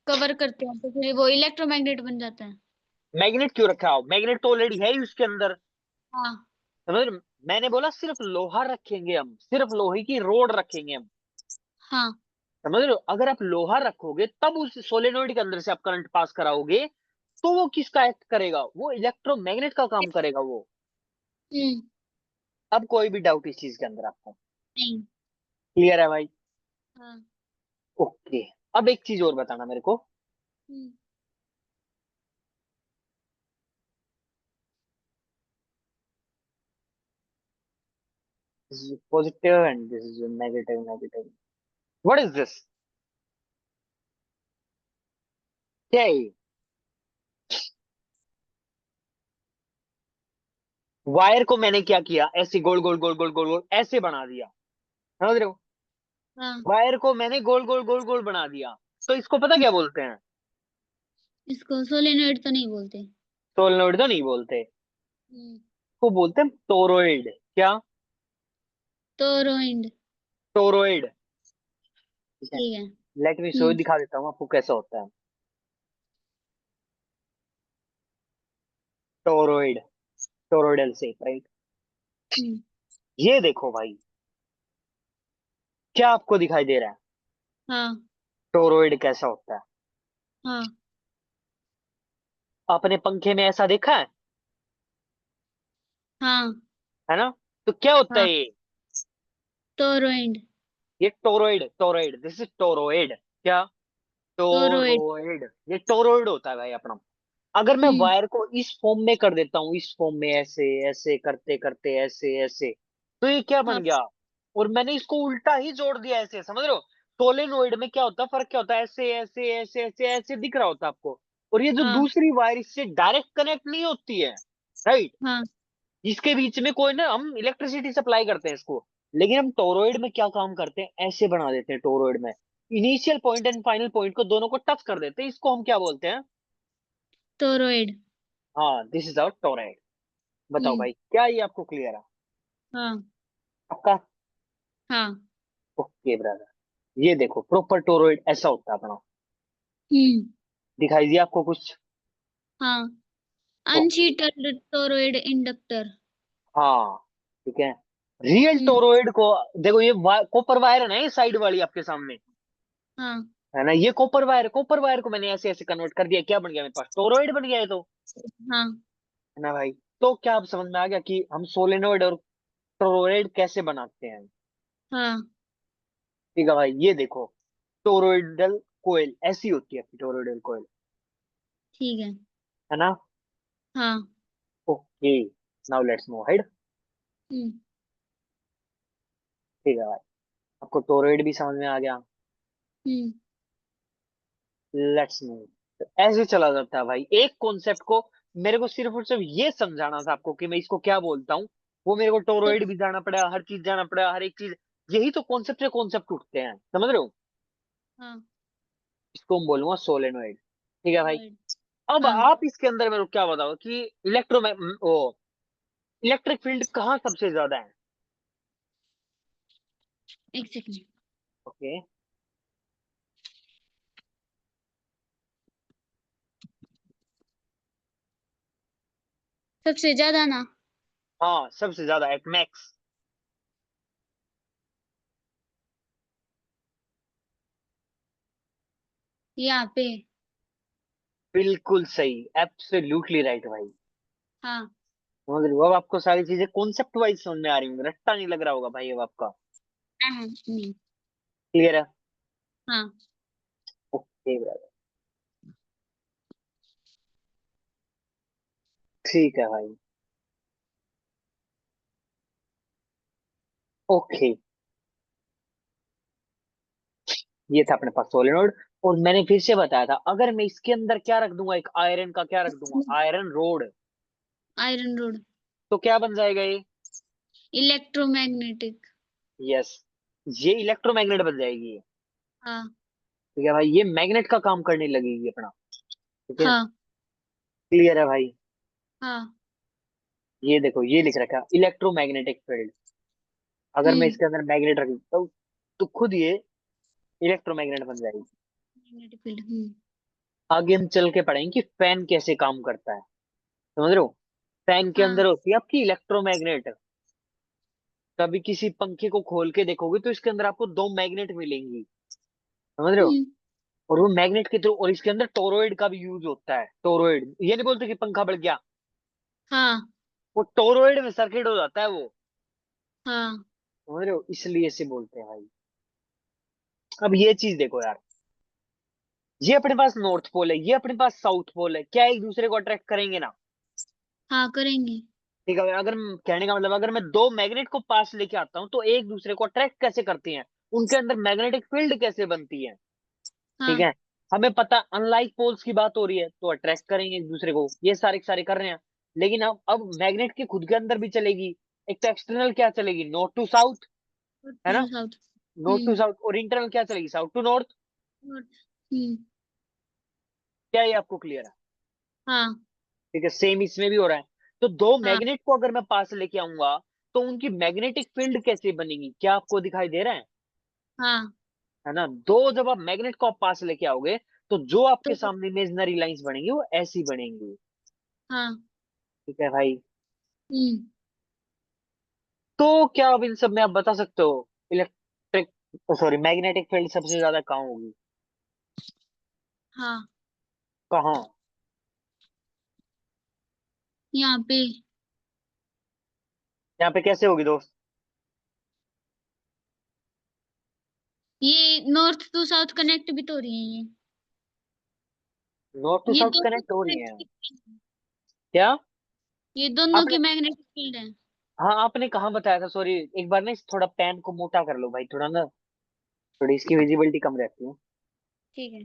A: कवर करते हैं तो फिर वो इलेक्ट्रोमैग्नेट बन जाता है।
C: मैग्नेट क्यों रखा हो? मैग्नेट तो ऑलरेडी है ही उसके अंदर।
A: हाँ।
C: समझ रहे हो? मैंने बोला सिर्फ लोहा रखेंगे हम, सिर्फ लोहे की रोड रखेंगे हम।
A: हाँ।
C: समझ रहे हो? अगर आप लोहा रखोगे तब उस सोलेनोइड के अंदर से आप करंट पास कराओगे, तो वो किसका एक्ट करेगा? वो इलेक्ट्रोमैग्नेट का काम करेगा वो।
A: हम्म।
C: अब कोई भी डाउट इस चीज के अंदर आपको
A: नहीं।
C: क्लियर है भाई?
A: हाँ।
C: ओके। अब एक चीज और बताना मेरे को।
A: Hmm.
C: Positive and this is negative, negative. What is this? क्या है ये? वायर को मैंने क्या किया? ऐसे गोल गोल गोल गोल गोल गोल ऐसे बना दिया। समझ रहे हो?
A: हाँ।
C: वायर को मैंने गोल गोल गोल गोल बना दिया। तो इसको पता क्या बोलते हैं?
A: इसको सोलेनोइड तो नहीं बोलते।
C: सोलेनोइड तो नहीं बोलते,
A: हम्म।
C: को बोलते हैं टोरॉइड। क्या?
A: टोरॉइड।
C: टोरॉइड। ठीक है,
A: ठीक है।
C: लेट मी शो दिखा देता हूँ आपको कैसा होता है toroid. Toroidal shape, right?
A: Hmm.
C: ये देखो भाई, क्या आपको दिखाई दे रहा है
A: हाँ
C: टोरॉइड कैसा होता है?
A: हाँ
C: आपने पंखे में ऐसा देखा
A: हाँ
C: है ना? तो क्या होता
A: हाँ
C: है ये?
A: टोरॉइड।
C: ये toroid, toroid, this is toroid. क्या?
A: टोरॉइड।
C: टोरॉइड, ये टोरॉइड होता है भाई अपना। अगर मैं
A: हम्म।
C: वायर को इस फॉर्म में कर देता हूँ, इस फॉर्म में ऐसे ऐसे करते करते ऐसे ऐसे, तो ये क्या
A: हाँ
C: बन गया? और मैंने इसको उल्टा ही जोड़ दिया ऐसे, समझ रहे हो? सोलेनोइड में क्या होता है, फर्क क्या होता है? ऐसे ऐसे ऐसे ऐसे ऐसे दिख रहा होता है आपको। और ये जो
A: हाँ
C: दूसरी वायर इससे डायरेक्ट कनेक्ट नहीं होती है, राइट?
A: हाँ
C: इसके बीच में कोई ना, हम इलेक्ट्रिसिटी सप्लाई करते हैं इसको। लेकिन हम टोरॉइड में क्या काम करते हैं, ऐसे बना देते हैं टोरॉइड में। Initial point and final point को दोनों को टच कर देते हैं, इसको हम क्या बोलते हैं?
A: टोरॉइड।
C: हाँ, दिस इज आवर टोरॉइड। बताओ
A: हम्म।
C: भाई, क्या ये आपको क्लियर है?
A: हाँ
C: पक्का?
A: हाँ।
C: ओके ब्रदर, ये देखो प्रॉपर टोरॉइड ऐसा होता है अपना।
A: हम्म।
C: दिखाई दिया आपको कुछ?
A: हाँ
C: ओके।
A: अनशीटेड toroid inductor.
C: हाँ, ठीक है। रियल
A: हम्म।
C: टोरॉइड को देखो, ये कॉपर वायर है ना, ये साइड वाली आपके सामने,
A: हाँ
C: है ना? ये कॉपर वायर, कॉपर वायर को मैंने ऐसे ऐसे कन्वर्ट कर दिया, क्या बन गया मेरे पास? टोरॉइड बन गया है, तो
A: हाँ
C: है ना भाई? तो क्या आप समझ में आ गया कि हम सोलेनोइड और टोरॉइड कैसे बनाते हैं?
A: हाँ।
C: ठीक है भाई, ये देखो टोरॉइडल कोयल ऐसी होती है, टोरॉइडल कोयल,
A: ठीक है।
C: है ना?
A: हाँ।
C: Okay, now let's move head.
A: Hmm.
C: ठीक है भाई, आपको टोरॉइड भी समझ में आ गया।
A: हम्म।
C: Let's move. तो ऐसे चला जाता है भाई एक कॉन्सेप्ट को। मेरे को सिर्फ और सिर्फ ये समझाना था आपको कि मैं इसको क्या बोलता हूँ। वो मेरे को
A: तो
C: टोरॉइड भी जाना पड़ा, हर चीज जाना पड़ा, हर एक चीज। यही तो कॉन्सेप्ट से कॉन्सेप्ट उठते हैं, समझ रहे हो?
A: हाँ
C: इसको हम बोलूंगा सोलेनोइड। ठीक है भाई।
A: टोरॉइड।
C: अब
A: हाँ
C: आप इसके अंदर मेरे को क्या बताओ कि ओ इलेक्ट्रिक फील्ड कहाँ सबसे ज्यादा है?
A: एक सेकंड।
C: ओके।
A: सबसे ज्यादा ना।
C: हाँ, सबसे ज्यादा एट मैक्स।
A: यहाँ पे।
C: बिल्कुल सही, एब्सोल्युटली राइट भाई।
A: हाँ
C: समझ रहे हो? अब आपको सारी चीजें कॉन्सेप्ट वाइज समझ में आ रही होंगी, रट्टा नहीं लग रहा होगा भाई अब आपका।
A: हाँ। नहीं।
C: क्लियर है?
A: हाँ
C: ओके ब्रदर, ठीक है भाई। ओके, ये था अपने पास सोलेनोइड। और मैंने फिर से बताया था, अगर मैं इसके अंदर क्या रख दूंगा, एक आयरन का क्या रख दूंगा, आयरन रोड,
A: आयरन रोड।
C: तो क्या बन जाएगा ये?
A: इलेक्ट्रोमैग्नेटिक।
C: यस, ये इलेक्ट्रोमैग्नेट बन जाएगी ये।
A: हाँ
C: ठीक है भाई, ये मैग्नेट का काम करने लगेगी अपना। ठीक है,
A: हाँ
C: क्लियर है भाई?
A: हाँ।
C: ये देखो, ये लिख रखा है इलेक्ट्रोमैग्नेटिक फील्ड। अगर मैं
A: हम्म।
C: इसके अंदर मैग्नेट रख दूं तो खुद ये इलेक्ट्रोमैग्नेट बन जाएगी।
A: Magnetic field. हम्म।
C: आगे हम चल के पढ़ेंगे कि फैन कैसे काम करता है, समझ रहे हो? फैन के
A: हाँ।
C: अंदर होती है आपकी इलेक्ट्रोमैग्नेट। कभी किसी पंखे को खोल के देखोगे तो इसके अंदर आपको दो मैग्नेट मिलेंगी, समझ रहे हो?
A: हम्म।
C: और वो मैग्नेट के थ्रू, और इसके अंदर टोरॉइड का भी यूज होता है। टोरॉइड, ये नहीं बोलते कि पंखा बढ़ गया,
A: हाँ
C: वो टोरॉइड में सर्किट हो जाता है वो,
A: हाँ।
C: समझ रहे हो? इसलिए इसे बोलते हैं भाई। अब ये चीज देखो यार, ये अपने पास नॉर्थ पोल है, ये अपने पास साउथ पोल है, क्या एक दूसरे को अट्रैक्ट करेंगे ना?
A: हाँ करेंगे।
C: ठीक है, अगर कहने का मतलब, अगर मैं दो मैग्नेट को पास लेके आता हूँ तो एक दूसरे को अट्रैक्ट कैसे करती हैं, उनके अंदर मैग्नेटिक फील्ड कैसे बनती है? ठीक
A: हाँ।
C: है, हमें पता, अनलाइक पोल्स की बात हो रही है तो अट्रैक्ट करेंगे एक दूसरे को, ये सारे के सारे कर रहे हैं। लेकिन अब मैग्नेट के खुद के अंदर भी चलेगी। एक तो एक्सटर्नल क्या चलेगी, नॉर्थ टू साउथ, है ना?
A: साउथ।
C: नॉर्थ टू
A: हम्म।
C: साउथ। और इंटरनल क्या चलेगी, साउथ टू नॉर्थ।
A: हम्म।
C: क्या ये आपको क्लियर है?
A: हाँ
C: ठीक है, सेम इसमें भी हो रहा है। तो दो
A: हाँ
C: मैग्नेट को अगर मैं पास लेके आऊंगा तो उनकी मैग्नेटिक फील्ड कैसे बनेगी, क्या आपको दिखाई दे रहा
A: हाँ।
C: है ना? दो, जब आप मैग्नेट को आप पास लेके आओगे तो जो आपके
A: तो
C: सामने इमेजिनरी लाइंस बनेंगी वो ऐसी बनेंगी।
A: हाँ।
C: ठीक है भाई।
A: हम्म।
C: तो क्या अब इन सब में आप बता सकते हो इलेक्ट्रिक, सॉरी, मैग्नेटिक फील्ड सबसे ज्यादा कहाँ होगी?
A: हाँ,
C: कहाँ?
A: यहाँ पे।
C: यहाँ पे कैसे होगी दोस्त?
A: ये नॉर्थ टू साउथ कनेक्ट भी तो हो रही है ये।
C: नॉर्थ टू
A: ये
C: साउथ
A: दोनों
C: कनेक्ट हो रही है?
A: magnetic field है।
C: क्या?
A: ये दोनों
C: आपने,
A: की मैग्नेटिक फील्ड है।
C: हाँ आपने कहाँ बताया था? सॉरी, एक बार ना थोड़ा पेन को मोटा कर लो भाई, थोड़ा ना, थोड़ी इसकी विजिबिलिटी कम रहती है।
A: ठीक है।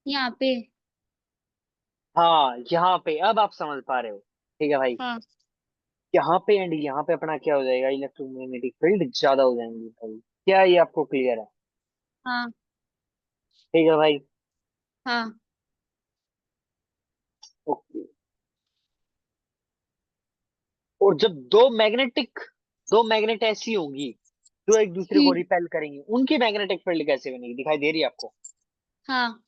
A: यहाँ पे।
C: हाँ यहाँ पे अब आप समझ पा रहे हो। ठीक है भाई।
A: हाँ।
C: यहाँ पे एंड यहाँ पे अपना क्या हो जाएगा, इलेक्ट्रोमैग्नेटिक फील्ड ज्यादा हो जाएंगी भाई। क्या ये आपको क्लियर है?
A: हाँ।
C: ठीक है भाई।
A: हाँ।
C: ओके। और जब दो मैग्नेट ऐसी होंगी जो एक दूसरे को
A: हम्म।
C: रिपेल करेंगी, उनकी मैग्नेटिक फील्ड कैसे बनेगी, दिखाई दे रही है आपको?
A: हाँ।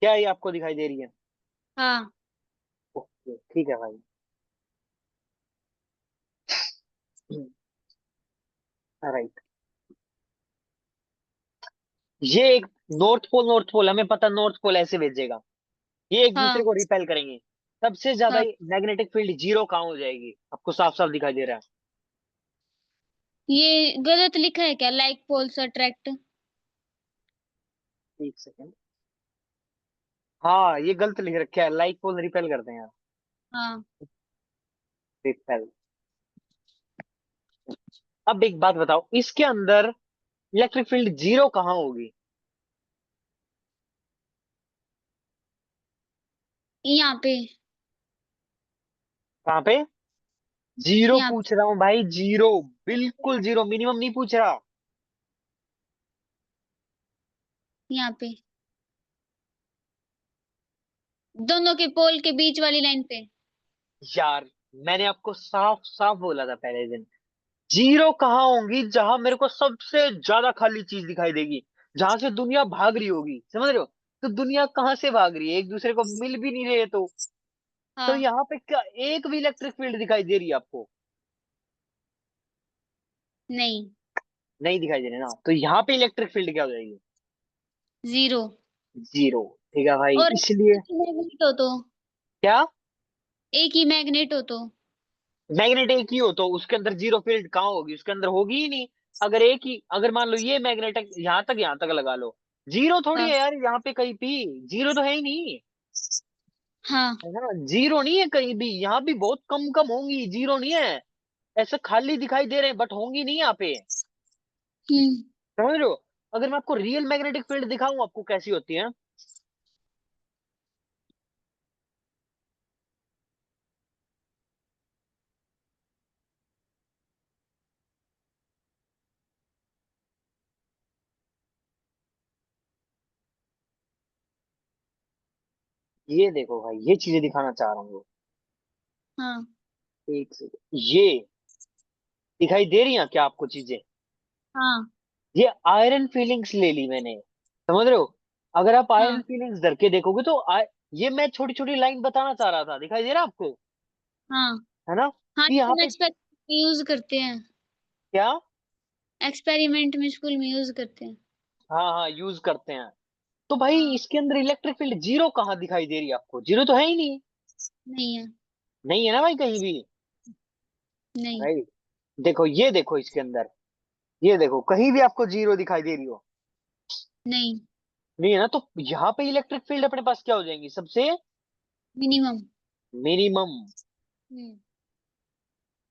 C: क्या ये आपको दिखाई दे रही है?
A: हाँ।
C: ओके ठीक है भाई। राइट। ये एक नॉर्थ पोल हमें पता, नॉर्थ पोल ऐसे भेजेगा, ये एक दूसरे
A: हाँ।
C: को रिपेल करेंगे। सबसे ज्यादा
A: हाँ।
C: मैग्नेटिक फील्ड जीरो कहाँ हो जाएगी, आपको साफ साफ दिखाई दे रहा
A: ये गलत लिखा है क्या, लाइक पोल्स अट्रैक्ट?
C: है? एक सेकेंड। हाँ ये गलत लिख रखा है, लाइक पोल रिपेल करते हैं यार।
A: हाँ।
C: रिपेल। अब एक बात बताओ, इसके अंदर इलेक्ट्रिक फील्ड जीरो कहाँ होगी?
A: यहाँ पे।
C: कहाँ पे? जीरो
A: यहाँ
C: पूछ रहा हूँ भाई, जीरो, बिल्कुल जीरो, मिनिमम नहीं पूछ रहा।
A: यहाँ पे दोनों के पोल के बीच वाली लाइन पे।
C: यार मैंने आपको साफ साफ बोला था पहले दिन, जीरो कहाँ होंगी जहां मेरे को सबसे ज्यादा खाली चीज दिखाई देगी, जहां से दुनिया भाग रही होगी, समझ रहे हो? तो दुनिया कहाँ से भाग रही है, एक दूसरे को मिल भी नहीं रहे तो
A: हाँ।
C: यहाँ पे क्या एक भी इलेक्ट्रिक फील्ड दिखाई दे रही है आपको?
A: नहीं।
C: नहीं दिखाई दे रही ना, तो यहाँ पे इलेक्ट्रिक फील्ड क्या हो जाएगी?
A: जीरो।
C: जीरो। ठीक है भाई,
A: और
C: इसलिए।
A: एक ही मैग्नेट हो तो।
C: क्या?
A: एक ही मैग्नेट हो तो।
C: मैग्नेट एक ही हो तो उसके अंदर जीरो फील्ड कहाँ होगी, उसके अंदर होगी ही नहीं। अगर एक ही, अगर मान लो ये मैग्नेट यहाँ तक लगा लो, जीरो थोड़ी
A: हाँ।
C: है यार यहाँ पे कहीं भी, जीरो तो है ही नहीं,
A: हाँ।
C: है ना? जीरो नहीं है कहीं भी, यहाँ भी बहुत कम कम होंगी, जीरो नहीं है। ऐसे खाली दिखाई दे रहे हैं बट होंगी नहीं यहाँ पे,
A: हम्म।
C: समझ रहे हो? अगर मैं आपको रियल मैग्नेटिक फील्ड दिखाऊं आपको कैसी होती है, ये देखो भाई, ये चीजें दिखाना चाह रहा हूँ।
A: हाँ।
C: एक सेकंड, ये दिखाई दे रही हैं क्या आपको चीजें?
A: हाँ।
C: ये आयरन फीलिंग्स ले ली मैंने, समझ रहे हो? अगर आप आयरन
A: हाँ।
C: फीलिंग्स धर के देखोगे तो ये मैं छोटी छोटी लाइन बताना चाह रहा था, दिखाई दे रहा है आपको?
A: हाँ।
C: है ना?
A: हाँ,
C: कि यहाँ
A: हम
C: पे
A: एक्सपेरिमेंट में यूज करते हैं।
C: क्या?
A: एक्सपेरिमेंट में स्कूल में यूज करते हैं।
C: हाँ हाँ यूज करते हैं। तो भाई
A: हाँ।
C: इसके अंदर इलेक्ट्रिक फील्ड जीरो कहाँ दिखाई दे रही है आपको, जीरो तो है ही नहीं।
A: नहीं है।
C: नहीं है ना भाई कहीं भी।
A: नहीं।
C: राइट। देखो ये देखो इसके अंदर, ये देखो कहीं भी आपको जीरो दिखाई दे रही हो?
A: नहीं।
C: नहीं है ना, तो यहाँ पे इलेक्ट्रिक फील्ड अपने पास क्या हो जाएंगी, सबसे
A: मिनिमम।
C: मिनिमम।
A: हम्म।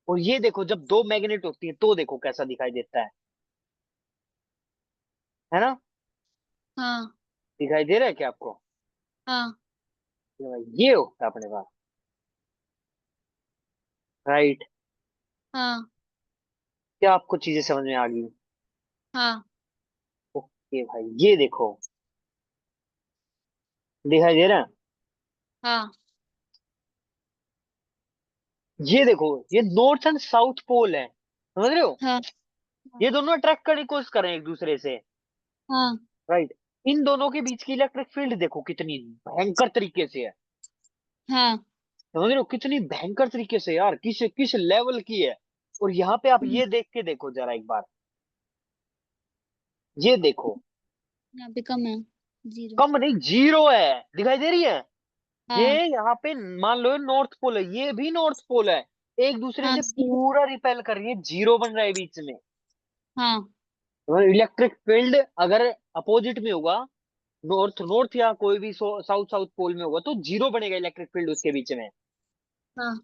C: और ये देखो जब दो मैग्नेट होती है तो देखो कैसा दिखाई देता है ना?
A: हाँ।
C: दिखाई दे रहा है क्या आपको?
A: हाँ।
C: ये भाई ये होता है अपने पास। राइट।
A: हाँ।
C: क्या आपको चीजें समझ में आ गई?
A: हाँ।
C: ओके भाई, ये देखो दिखाई दे रहा है?
A: हाँ।
C: ये देखो, ये नॉर्थ एंड साउथ पोल है, समझ रहे हो?
A: हाँ।
C: ये दोनों अट्रैक्ट करने की कोशिश कर रहे हैं एक दूसरे से।
A: हाँ।
C: राइट। इन दोनों के बीच की इलेक्ट्रिक फील्ड देखो कितनी भयंकर तरीके से है।
A: हाँ।
C: समझ रहे हो कितनी भयंकर तरीके से यार, किस किस लेवल की है। और यहाँ पे आप
A: हम्म,
C: ये देख के देखो जरा एक बार, ये देखो,
A: यहाँ पे कम है, 0।
C: कम नहीं, जीरो है, दिखाई दे रही है। ये
A: हाँ
C: यहाँ पे मान लो नॉर्थ पोल है, ये भी नॉर्थ पोल है, एक दूसरे
A: हाँ
C: से पूरा रिपेल कर रही है, जीरो बन रहा है बीच में।
A: हाँ
C: इलेक्ट्रिक फील्ड अगर अपोजिट में होगा, नॉर्थ नॉर्थ या कोई भी साउथ साउथ पोल में होगा, तो जीरो बनेगा इलेक्ट्रिक फील्ड उसके बीच में।
A: हाँ।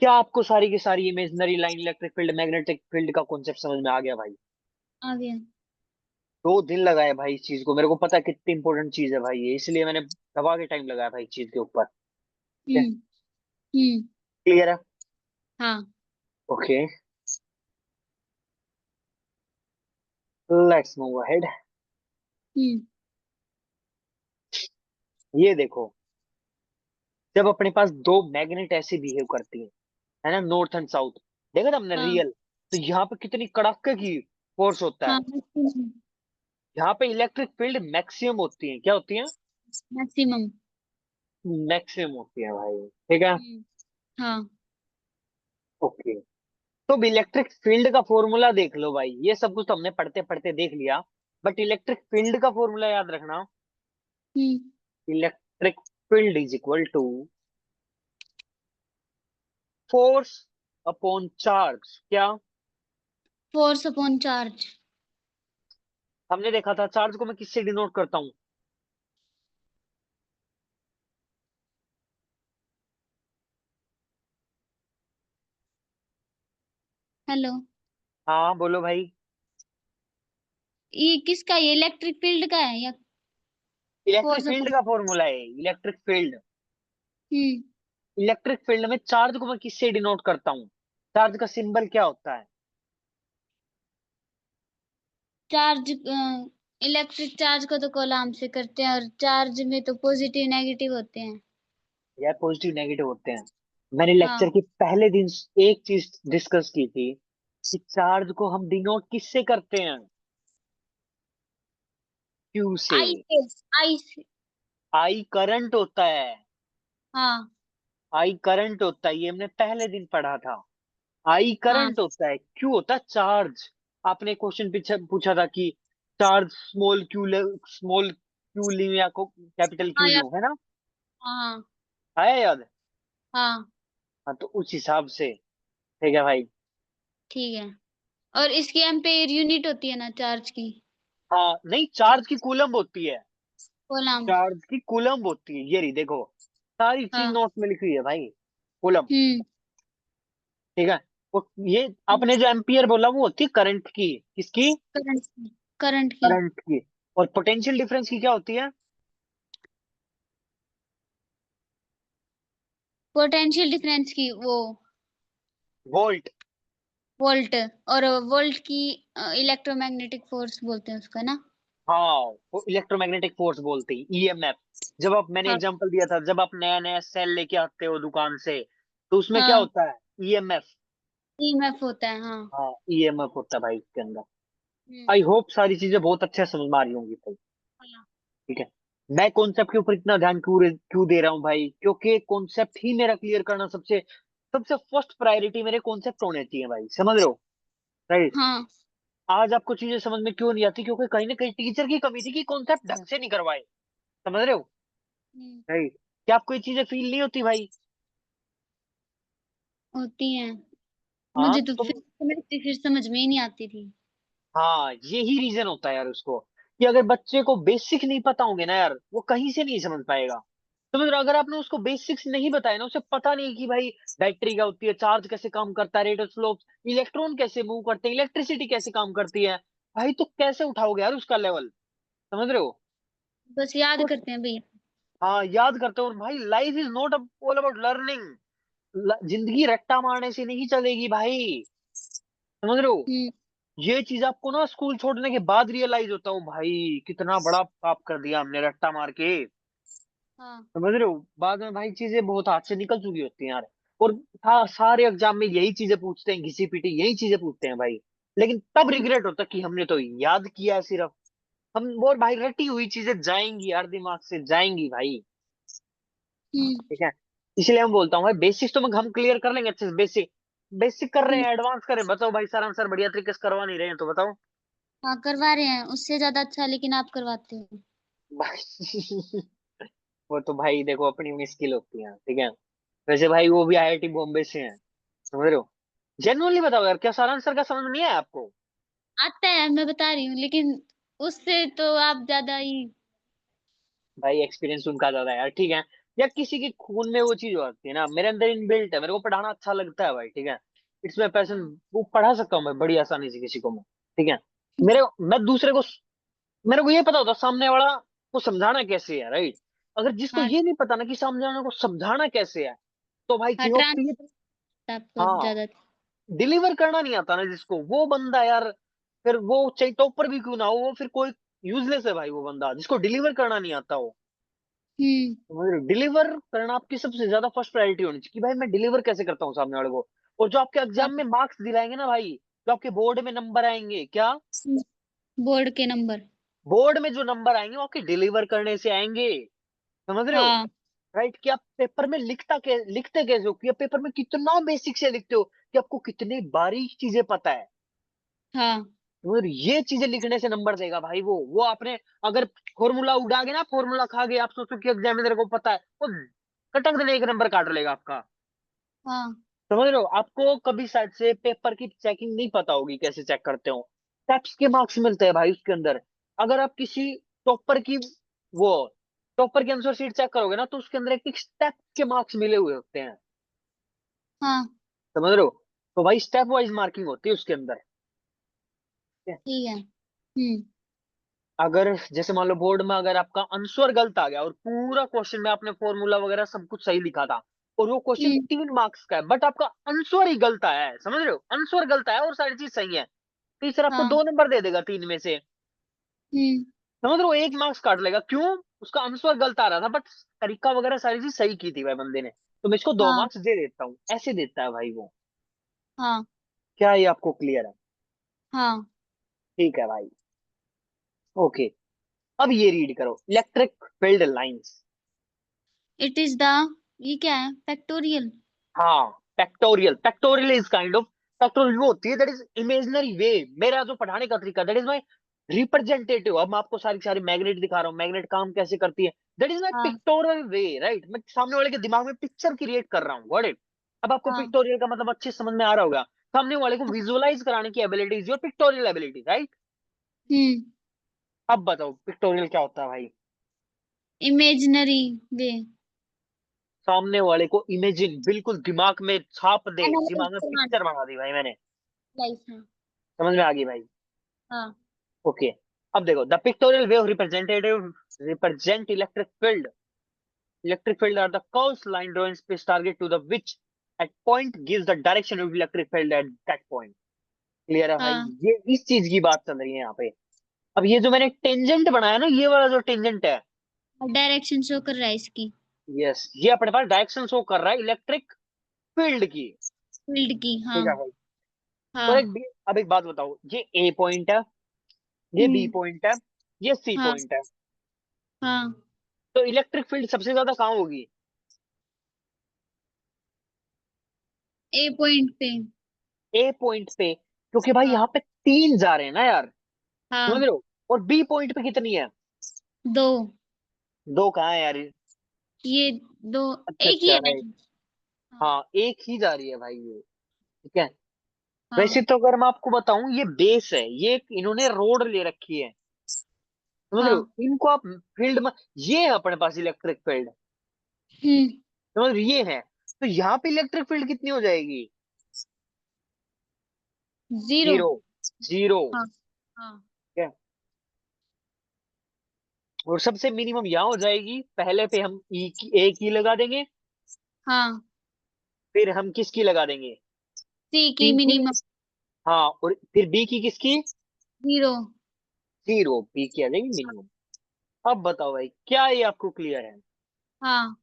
C: क्या आपको सारी की सारी imaginary line electric field magnetic field का कॉन्सेप्ट समझ में आ गया भाई?
A: आ गया।
C: 2 दिन लगाए भाई इस चीज को, मेरे को पता है कितनी इंपॉर्टेंट चीज है भाई ये, इसलिए मैंने दबा के टाइम लगाया भाई इस चीज के ऊपर। ठीक है,
A: हम्म। हम्म।
C: क्लियर है?
A: हाँ।
C: Okay, let's move ahead.
A: Hmm.
C: ये देखो, जब अपने पास दो मैग्नेट ऐसे बिहेव करती है ना, नॉर्थ एंड साउथ, देखा था हमने
A: हाँ
C: रियल, तो यहाँ पे कितनी कड़ाके की फोर्स होता
A: हाँ।
C: है। यहाँ पे इलेक्ट्रिक फील्ड मैक्सिमम होती है, क्या होती है?
A: मैक्सिमम।
C: मैक्सिमम होती है भाई, ठीक है।
A: हाँ।
C: ओके, तो अब इलेक्ट्रिक फील्ड का फॉर्मूला देख लो भाई, ये सब कुछ तो हमने पढ़ते पढ़ते देख लिया, बट इलेक्ट्रिक फील्ड का फॉर्मूला याद रखना।
A: Hmm.
C: Electric field is equal to force upon charge, क्या?
A: Force upon charge.
C: हमने देखा था चार्ज को मैं किससे डिनोट करता हूँ?
A: हेलो।
C: हाँ बोलो भाई।
A: ये किसका, ये इलेक्ट्रिक फील्ड का है या
C: इलेक्ट्रिक
A: फोर्स
C: फील्ड
A: अपॉन?
C: का फॉर्मूला है इलेक्ट्रिक फील्ड।
A: हम्म।
C: इलेक्ट्रिक फील्ड में चार्ज को मैं किससे डिनोट करता हूँ? चार्ज का सिंबल क्या होता है?
A: चार्ज, इलेक्ट्रिक चार्ज को तो कोलाम से करते हैं, और चार्ज में तो पॉजिटिव नेगेटिव होते हैं।
C: या पॉजिटिव नेगेटिव होते हैं। मैंने
A: हाँ।
C: लेक्चर के पहले दिन एक चीज डिस्कस की थी कि चार्ज को हम डिनोट किससे करते हैं? क्यू से।
A: आई से। आई से।
C: आई करंट होता है,
A: हाँ
C: आई करंट होता है, ये हमने पहले दिन पढ़ा था। आई
A: हाँ
C: करंट होता है, क्यू होता है चार्ज। आपने क्वेश्चन पीछे पूछा था कि चार्ज स्मॉल क्यू ले, स्मॉल क्यू लूं या को कैपिटल
A: हाँ
C: क्यू
A: यार।
C: लूं, है ना?
A: हाँ
C: आया याद?
A: हाँ।
C: हाँ, तो उस हिसाब से, ठीक है भाई।
A: ठीक है। और इसकी एम्पेयर यूनिट होती है ना चार्ज की?
C: हाँ नहीं, चार्ज की कूलम्ब होती है,
A: कोलाम।
C: चार्ज की कूलम्ब होती है, ये रही देखो, सारी चीज
A: हाँ।
C: नोट में लिखी हुई है भाई, कूलम्ब।
A: हम्म।
C: ठीक है, और ये आपने जो एम्पियर बोला वो होती है करंट की, किसकी?
A: करंट की। करंट की।
C: करंट की। और पोटेंशियल डिफरेंस की क्या होती है?
A: पोटेंशियल डिफरेंस की वो
C: वोल्ट।
A: वोल्ट। और वोल्ट की इलेक्ट्रोमैग्नेटिक फोर्स बोलते हैं उसका ना?
C: हाँ, वो इलेक्ट्रोमैग्नेटिक फोर्स बोलते हैं, ईएमएफ। जब आप, मैंने
A: हाँ।
C: एग्जांपल दिया था, जब आप नया नया सेल लेके आते हो दुकान से, तो उसमें क्या
A: हाँ।
C: होता है? ईएमएफ।
A: ईएमएफ होता है, हाँ।
C: हाँ, ईएमएफ होता है भाई इसके अंदर।
A: हम्म।
C: आई होप सारी चीजें बहुत अच्छे से समझ में आ रही होंगी भाई।
A: हाँ।
C: ठीक है, मैं कॉन्सेप्ट के ऊपर इतना ध्यान क्यों क्यों दे रहा हूँ भाई, क्योंकि कॉन्सेप्ट ही मेरा क्लियर करना सबसे सबसे फर्स्ट प्रायोरिटी मेरे कॉन्सेप्ट होने चाहिए भाई, समझ रहे हो? राइट।
A: हाँ।
C: आज आपको चीजें समझ में क्यों नहीं आती, क्योंकि कहीं ना कहीं टीचर की कमी थी कि कॉन्सेप्ट ढंग से नहीं करवाए, समझ रहे हो?
A: हम्म,
C: राइट। क्या आपको ये चीजें फील नहीं होती भाई?
A: होती हैं।
C: हाँ
A: मुझे तो
C: तुम,
A: फिर समझ में ही नहीं आती थी।
C: हाँ यही रीजन होता है यार उसको, कि अगर बच्चे को बेसिक नहीं पता होंगे ना यार, वो कहीं से नहीं समझ पाएगा। समझ रहे हो? अगर आपने उसको बेसिक्स नहीं बताया ना, उसे पता नहीं कि भाई बैटरी क्या होती है, चार्ज कैसे काम करता है, रेट ऑफ स्लोप, इलेक्ट्रॉन कैसे मूव करते हैं, इलेक्ट्रिसिटी कैसे काम करती है, भाई तो कैसे उठाओगे यार उसका लेवल, समझ रहे हो?
A: बस याद
C: तो
A: करते हैं भैया।
C: हाँ, याद करते हो भाई, life is not all about learning. जिंदगी रट्टा मारने से नहीं चलेगी भाई, समझ रहे हो?
A: हम्म।
C: ये चीज आपको ना स्कूल छोड़ने के बाद रियलाइज होता हूँ भाई, कितना बड़ा पाप कर दिया हमने रट्टा मार के,
A: हाँ।
C: समझ रहे हो? बाद में भाई चीजें बहुत हाथ से निकल चुकी होती हैं यार। और सारे एग्जाम में यही चीजें पूछते हैं, घिसी पिटी यही चीजें पूछते हैं भाई, लेकिन तब
A: हम्म।
C: रिग्रेट होता है कि हमने तो याद किया है सिर्फ, हम वो भाई रटी हुई चीजें जाएंगी यार, दिमाग से जाएंगी भाई। ठीक है, इसलिए हम बोलता हूँ भाई बेसिक्स तो हम क्लियर कर लेंगे अच्छे से। बेसिक बेसिक कर रहे
A: हम्म।
C: हैं, एडवांस करें, बताओ भाई सर आंसर बढ़िया तरीके से करवा नहीं रहे हैं तो बताओ
A: हाँ करवा रहे हैं, उससे ज्यादा अच्छा लेकिन आप करवाते हो।
C: भाई। वो तो भाई देखो अपनी अपनी स्किल होती है, ठीक है। वैसे भाई वो भी आईआईटी बॉम्बे से हैं, समझ रहे हो। जेनुअनली बताओ यार, क्या सारा आंसर का समझ नहीं आया आपको?
A: आता है, मैं बता रही हूँ, लेकिन उससे तो आप ज्यादा ही।
C: भाई एक्सपीरियंस उनका ज्यादा है यार, ठीक है। या किसी के खून में वो चीज होती है ना, मेरे अंदर इनबिल्ट है, मेरे को पढ़ाना अच्छा लगता है भाई, ठीक है। It's my passion.
A: हाँ।
C: वो पढ़ा सकता हूँ मैं बड़ी आसानी से किसी को मैं, ठीक है। मैं दूसरे को, मेरे को ये पता होता सामने वाला को समझाना कैसे है, राइट। अगर जिसको
A: हाँ।
C: ये नहीं पता ना कि सामने वाले को समझाना कैसे है, तो भाई
A: हाँ
C: गिव अप।
A: ट्रांसफर आपको
C: हाँ,
A: ज्यादा।
C: डिलीवर करना नहीं आता ना जिसको, वो बंदा यार, फिर वो चाहे टॉपर भी क्यों ना हो, वो फिर कोई यूजलेस है भाई, वो बंदा जिसको डिलीवर करना नहीं आता हो।
A: हम्म।
C: डिलीवर करना आपकी सबसे ज्यादा फर्स्ट प्रायोरिटी होनी चाहिए कि भाई मैं डिलीवर कैसे करता हूँ सामने वाले को। और जो आपके
A: हाँ।
C: एग्जाम में मार्क्स दिलाएंगे ना भाई, जो आपके बोर्ड में नंबर आएंगे क्या,
A: बोर्ड के नंबर।
C: बोर्ड में जो नंबर आएंगे वो आपके डिलीवर करने से आएंगे, समझ रहे हो।
A: हाँ।
C: राइट, कि आप पेपर में लिखते कैसे हो, कि आप पेपर में कितना बेसिक से लिखते हो, कि आपको कितनी बारीक चीजें पता है।
A: हाँ।
C: और ये चीजें लिखने से नंबर देगा भाई वो आपने, अगर फॉर्मूला उड़ा गए ना, फॉर्मूला खा गए, आप सोचो कि एग्जामिनर को पता है, वो कटक देने एक नंबर काट लेगा आपका,
A: हाँ।
C: समझ रहे हो। आपको कभी शायद से पेपर की चेकिंग नहीं पता होगी कैसे चेक करते हो, स्टेप्स के मार्क्स मिलते हैं भाई उसके अंदर। अगर आप किसी टॉपर की वो टॉपर की आंसर शीट चेक करोगे ना, तो उसके अंदर एक स्टेप के मार्क्स मिले हुए होते हैं,
A: हाँ।
C: समझ रहे हो। तो भाई स्टेप वाइज मार्किंग होती है उसके अंदर।
A: ठीक है। हम्म।
C: अगर जैसे मान लो बोर्ड में अगर आपका आंसर गलत आ गया और पूरा क्वेश्चन में आपने फॉर्मूला वगैरह सब कुछ सही लिखा था, और वो क्वेश्चन
A: हम्म।
C: 3 मार्क्स का है, बट आपका आंसर ही गलत आया है, समझ रहे हो, आंसर गलत आया और सारी चीज सही है, टीचर आपको
A: हाँ।
C: 2 नंबर दे देगा 3 में से,
A: हम्म।
C: समझ रहे हो, 1 मार्क्स काट लेगा, क्यों? उसका आंसर गलत आ रहा था बट तरीका वगैरह सारी चीज सही की थी भाई बंदे ने, तो मैं इसको दो
A: हाँ।
C: मार्क्स दे देता हूँ, ऐसे देता है भाई वो।
A: हाँ।
C: क्या ये आपको क्लियर है?
A: हाँ।
C: ठीक है भाई, ओके। अब ये रीड करो, electric field lines.
A: It is the, ये क्या है, फैक्टोरियल।
C: हाँ, factorial, factorial is kind of, factorial वो होती है दैट इज इमेजिनरी वे। मेरा जो पढ़ाने का तरीका, दैट इज माय रिप्रेजेंटेटिव। अब मैं आपको सारी सारी मैग्नेट दिखा रहा हूँ, मैग्नेट काम कैसे करती है, दैट इज माय
A: हाँ।
C: पिक्टोरियल वे, राइट। मैं सामने वाले के दिमाग में पिक्चर क्रिएट कर रहा हूँ, गॉट इट। अब आपको
A: हाँ।
C: पिक्टोरियल का मतलब अच्छे से समझ में आ रहा होगा, सामने वाले को विजुअलाइज कराने की ability is your pictorial ability, right.
A: Hmm.
C: अब बताओ पिक्टोरियल क्या होता है भाई?
A: Imaginary way.
C: सामने वाले को इमेजिन, बिल्कुल दिमाग में छाप दे,
A: एनालाइज
C: दिमाग में
A: करना।
C: पिक्चर बना दी भाई मैंने,
A: लाइफ। हाँ।
C: समझ में आ गई भाई।
A: हाँ।
C: ओके, अब देखो, the pictorial way of representative represent electric field are the curves line draw in space target to the which at point gives the direction of electric field at that point. Clear है भाई,
A: हाँ।
C: ये इस चीज की बात चल रही है यहाँ पे। अब ये जो मैंने टेंजेंट बनाया ना, ये वाला जो टेंजेंट है,
A: डायरेक्शन शो कर रहा है इसकी।
C: यस, ये अपने पास डायरेक्शन शो कर रहा है इलेक्ट्रिक फील्ड की,
A: फील्ड की। हाँ।
C: ठीक है भाई। और
A: हाँ।
C: अब एक बात बताओ, ये ए पॉइंट है, ये बी
A: हम्म।
C: पॉइंट है, ये सी
A: हाँ।
C: पॉइंट है,
A: हाँ।
C: तो इलेक्ट्रिक फील्ड सबसे ज्यादा कहाँ होगी?
A: ए पॉइंट पे।
C: ए पॉइंट पे, क्योंकि भाई
A: हाँ।
C: यहाँ पे 3 जा रहे हैं ना यार, समझ
A: हाँ।
C: रहे हो। और बी पॉइंट पे कितनी है?
A: दो।
C: 2 कहाँ है यार?
A: ये दो।
C: अच्छा
A: एक ही
C: अच्छा,
A: है
C: राइट।
A: नहीं। हाँ।
C: हाँ, एक ही जा रही है भाई ये, ठीक है।
A: हाँ।
C: वैसे तो अगर मैं आपको बताऊं, ये बेस है, ये इन्होंने रोड ले रखी है, समझ रहे हो,
A: हाँ।
C: इनको आप फील्ड में, ये है अपने पास इलेक्ट्रिक फील्ड,
A: हम्म।
C: समझ रहे हो? ये है, तो यहाँ पे इलेक्ट्रिक फील्ड कितनी हो जाएगी?
A: जीरो।
C: जीरो, जीरो,
A: हाँ। हाँ।
C: ठीक है। और सबसे मिनिमम यहाँ हो जाएगी, पहले पे हम ए की लगा देंगे,
A: हाँ।
C: फिर हम किसकी लगा देंगे?
A: सी की
C: पी की,
A: मिनिमम।
C: हाँ, और फिर बी की किसकी?
A: जीरो।
C: जीरो, बी की आ जाएगी मिनिमम। अब बताओ भाई, क्या ये आपको क्लियर है?
A: हाँ।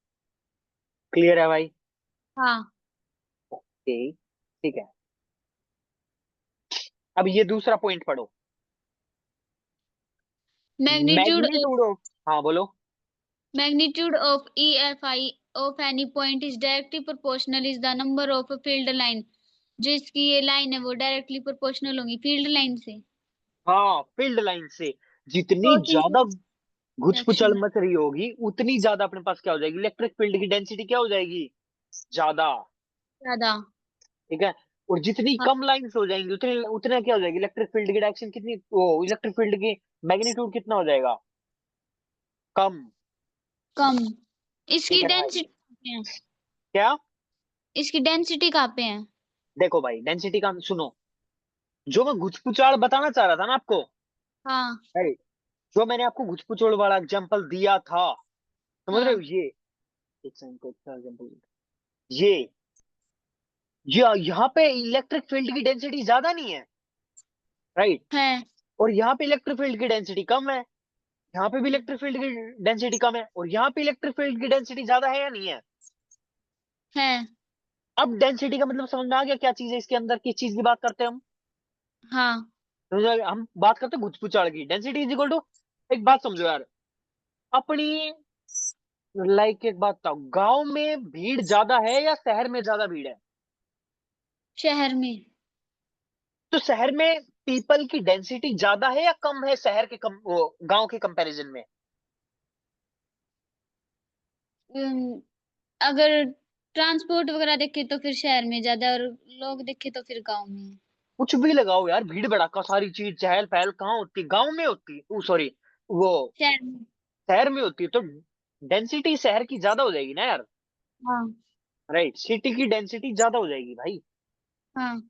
C: क्लियर है भाई,
A: हाँ।
C: ठीक, ठीक है। अब ये दूसरा पॉइंट पढ़ो,
A: मैग्नीट्यूड
C: मैग्नीट्यूड ऑफ, हाँ बोलो।
A: magnitude of EFI of any point is directly proportional is the number of field line। जो इसकी ये लाइन है वो डायरेक्टली प्रोपोर्शनल होगी फील्ड लाइन से।
C: हाँ, फील्ड लाइन से जितनी
A: क्रॉसिंग
C: ज्यादा घुचपुचल
A: सेक्शन
C: मच रही होगी उतनी ज्यादा अपने पास क्या हो जाएगी, इलेक्ट्रिक फील्ड की डेंसिटी क्या हो जाएगी, ज्यादा।
A: ज्यादा।
C: ठीक है। और जितनी
A: हाँ,
C: कम लाइंस हो जाएंगी उतने उतना क्या हो जाएगी, इलेक्ट्रिक फील्ड की डायरेक्शन कितनी, वो इलेक्ट्रिक फील्ड की मैग्नीट्यूड कितना हो जाएगा, कम।
A: कम।
C: ठीक
A: इसकी
C: है भाई।
A: डेंसिटी कहाँ पे है?
C: क्या?
A: इसकी डेंसिटी कहाँ पे है?
C: देखो भाई, डेंसिटी का सुनो, जो मैं घुचपुचाल बताना चाह रहा था ना आपको,
A: हाँ
C: राइट, जो मैंने आपको घुचपुचोड़ वाला एग्जांपल दिया था, समझ रहे हो,
A: हाँ
C: ये एक सेकंड को अच्छा एग्जांपल, ये यहाँ पे इलेक्ट्रिक फील्ड की डेंसिटी ज्यादा नहीं है, राइट,
A: है
C: और यहाँ पे इलेक्ट्रिक फील्ड की डेंसिटी कम है, यहाँ पे भी इलेक्ट्रिक फील्ड की डेंसिटी कम है, और यहाँ पे इलेक्ट्रिक फील्ड की डेंसिटी ज्यादा है या नहीं है।
A: है।
C: अब डेंसिटी का मतलब समझ में आ गया क्या चीज है इसके अंदर, किस चीज की बात करते हैं हम।
A: हाँ
C: हम बात करते हैं घुचपुचाड़ की, डेंसिटी इज इक्वल टू, एक बात समझो यार, अपनी, लाइक एक बात बताओ, गांव में भीड़ ज्यादा है या शहर में ज्यादा भीड़ है।
A: शहर में।
C: तो शहर में पीपल की डेंसिटी ज्यादा है या कम है, शहर के कम, वो गांव के कंपैरिजन में।
A: अम, अगर ट्रांसपोर्ट वगैरह देखे तो फिर शहर में ज्यादा और लोग देखे तो फिर गांव में।
C: कुछ भी लगाओ यार, भीड़ भड़ाका सारी चीज चहल पहल कहाँ होती, गांव में होती, सॉरी, वो
A: शहर में।
C: शहर में होती है, तो डेंसिटी शहर की ज्यादा हो जाएगी ना यार,
A: हाँ
C: राइट, सिटी की डेंसिटी ज्यादा हो जाएगी भाई।
A: हाँ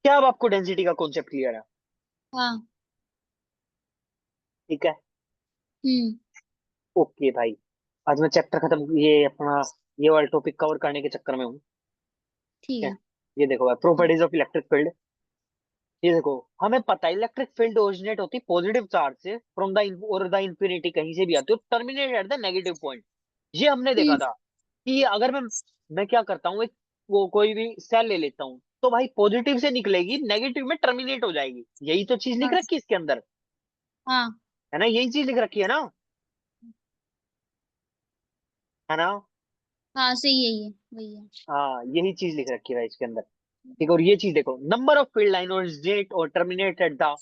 C: क्या अब आपको डेंसिटी का कॉन्सेप्ट क्लियर है।
A: हाँ।
C: ठीक है।
A: हम्म।
C: ओके भाई, आज मैं चैप्टर खत्म, ये अपना ये वाला टॉपिक कवर करने के चक्कर में हूँ।
A: ठीक
C: ठीक है।
A: है।
C: ये देखो भाई, प्रॉपर्टीज ऑफ इलेक्ट्रिक फील्ड। ये देखो, हमें पता है इलेक्ट्रिक फील्ड ओरिजिनेट होती है पॉजिटिव चार्ज से, फ्रॉम द और द इंफिनिटी कहीं से भी आती है, terminate at the negative point. ये हमने देखा
A: हम्म।
C: था कि अगर मैं क्या करता हूँ, एक वो कोई भी सेल ले लेता हूँ, तो भाई पॉजिटिव से निकलेगी, नेगेटिव में टर्मिनेट हो जाएगी, यही तो चीज लिख
A: हाँ
C: रखी है इसके अंदर,
A: हाँ
C: है ना, यही चीज लिख रखी है ना, है ना।
A: हाँ सही है ये वही है।
C: हाँ, यही चीज लिख रखी है भाई इसके अंदर। ठीक है, और ये चीज देखो, number of field line originate और terminate at the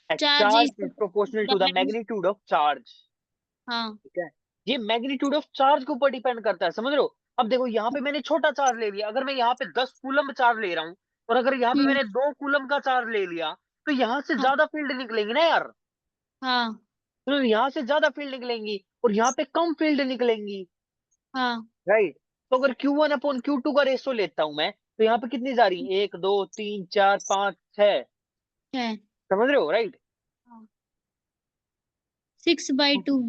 A: charge
C: charge
A: is
C: is proportional to the magnitude of charge.
A: हाँ।
C: ठीक है। ये मैग्नीट्यूड ऑफ चार्ज के ऊपर डिपेंड करता है, समझ रहे हो। अब देखो, यहाँ पे मैंने छोटा चार्ज ले लिया, अगर मैं यहाँ पे 10 कूलम चार्ज ले रहा हूँ, और अगर यहाँ पे
A: हम्म।
C: मैंने 2 कूलम का चार्ज ले लिया, तो यहाँ से
A: हाँ
C: ज्यादा फील्ड निकलेंगी ना यार,
A: हाँ
C: तो यहाँ से ज्यादा फील्ड निकलेंगी और यहाँ पे कम फील्ड निकलेंगी,
A: हाँ।
C: राइट। तो अगर Q1/Q2 का रेशो लेता हूं मैं, तो यहाँ पे कितनी जा रही है, 1 2 3 4 5 6,
A: है।
C: समझ रहे हो, राइट।
A: हाँ 6/2।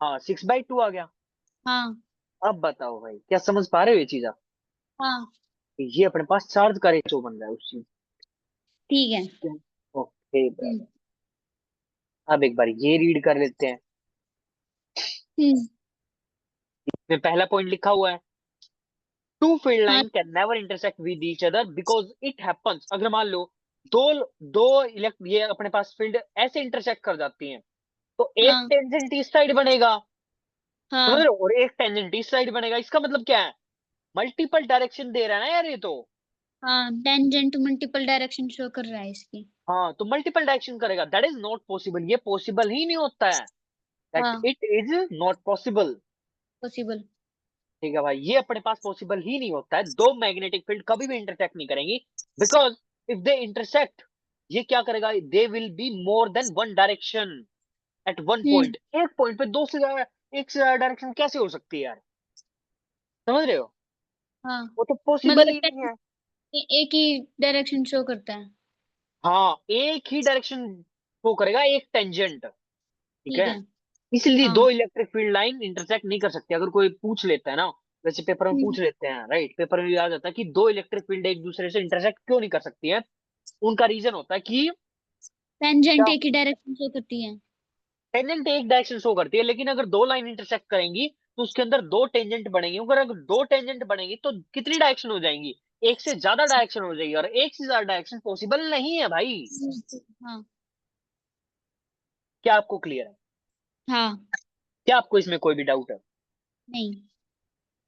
C: हाँ, 6/2 आ गया।
A: हाँ
C: अब बताओ भाई, क्या समझ पा रहे हो ये चीज आप,
A: हाँ।
C: कि ये अपने पास चार्ज का रेशो बन रहा है उस चीज।
A: ठीक है।
C: ओके,
A: हम्म।
C: अब एक बार ये रीड कर लेते हैं।
A: हम्म।
C: इसमें पहला पॉइंट लिखा हुआ है, टू फील्ड
A: हाँ
C: line can never intersect with each other because it happens, अगर मान लो दो दो इलेक्ट ये अपने पास फील्ड ऐसे इंटरसेक्ट कर जाती हैं, तो एक
A: हाँ
C: टेंजेंट इस साइड बनेगा, समझ रहे
A: हाँ
C: हो, और एक टेंजेंट इस साइड बनेगा, इसका मतलब क्या है, मल्टीपल डायरेक्शन दे रहा है ना यार ये तो।
A: हाँ। टेंजेंट मल्टीपल डायरेक्शन शो कर रहा है इसकी।
C: हाँ, तो मल्टीपल डायरेक्शन करेगा, दैट इज नॉट पॉसिबल, ये पॉसिबल ही नहीं होता है, दैट
A: हाँ
C: it is not possible.
A: Possible.
C: ठीक है भाई, ये अपने पास पॉसिबल ही नहीं होता है, दो मैग्नेटिक फील्ड कभी भी इंटरसेक्ट नहीं करेंगी, बिकॉज इफ दे इंटरसेक्ट, ये क्या करेगा, they will be more than one direction at one
A: hmm.
C: Point, एक पॉइंट पे दो से ज्यादा, एक से ज्यादा डायरेक्शन कैसे हो सकती है यार, समझ रहे हो,
A: हाँ
C: वो तो पॉसिबल
A: मतलब
C: ही नहीं है।
A: एक ही डायरेक्शन शो करता है।
C: हाँ, एक ही डायरेक्शन शो करेगा, एक टेंजेंट। ठीक
A: ठीक
C: है।
A: है।
C: इसलिए
A: हाँ।
C: दो इलेक्ट्रिक फील्ड लाइन इंटरसेक्ट नहीं कर सकती, अगर कोई पूछ लेता है ना, वैसे पेपर में पूछ
A: हम्म।
C: लेते हैं, राइट, पेपर में भी आ जाता है कि दो इलेक्ट्रिक फील्ड एक दूसरे से इंटरसेक्ट क्यों नहीं कर सकती है, उनका रीजन होता है कि
A: टेंजेंट
C: क्या,
A: एक ही डायरेक्शन शो करती है।
C: टेंजेंट एक डायरेक्शन शो करती है, लेकिन अगर दो लाइन इंटरसेक्ट करेंगी तो उसके अंदर दो टेंजेंट बनेंगे, अगर दो टेंजेंट बनेंगी तो कितनी डायरेक्शन हो जाएंगी, एक से ज्यादा डायरेक्शन हो जाएगी, और एक से ज्यादा डायरेक्शन पॉसिबल नहीं है भाई।
A: हाँ
C: क्या आपको क्लियर है?
A: हाँ।
C: क्या आपको इसमें कोई भी डाउट है?
A: नहीं।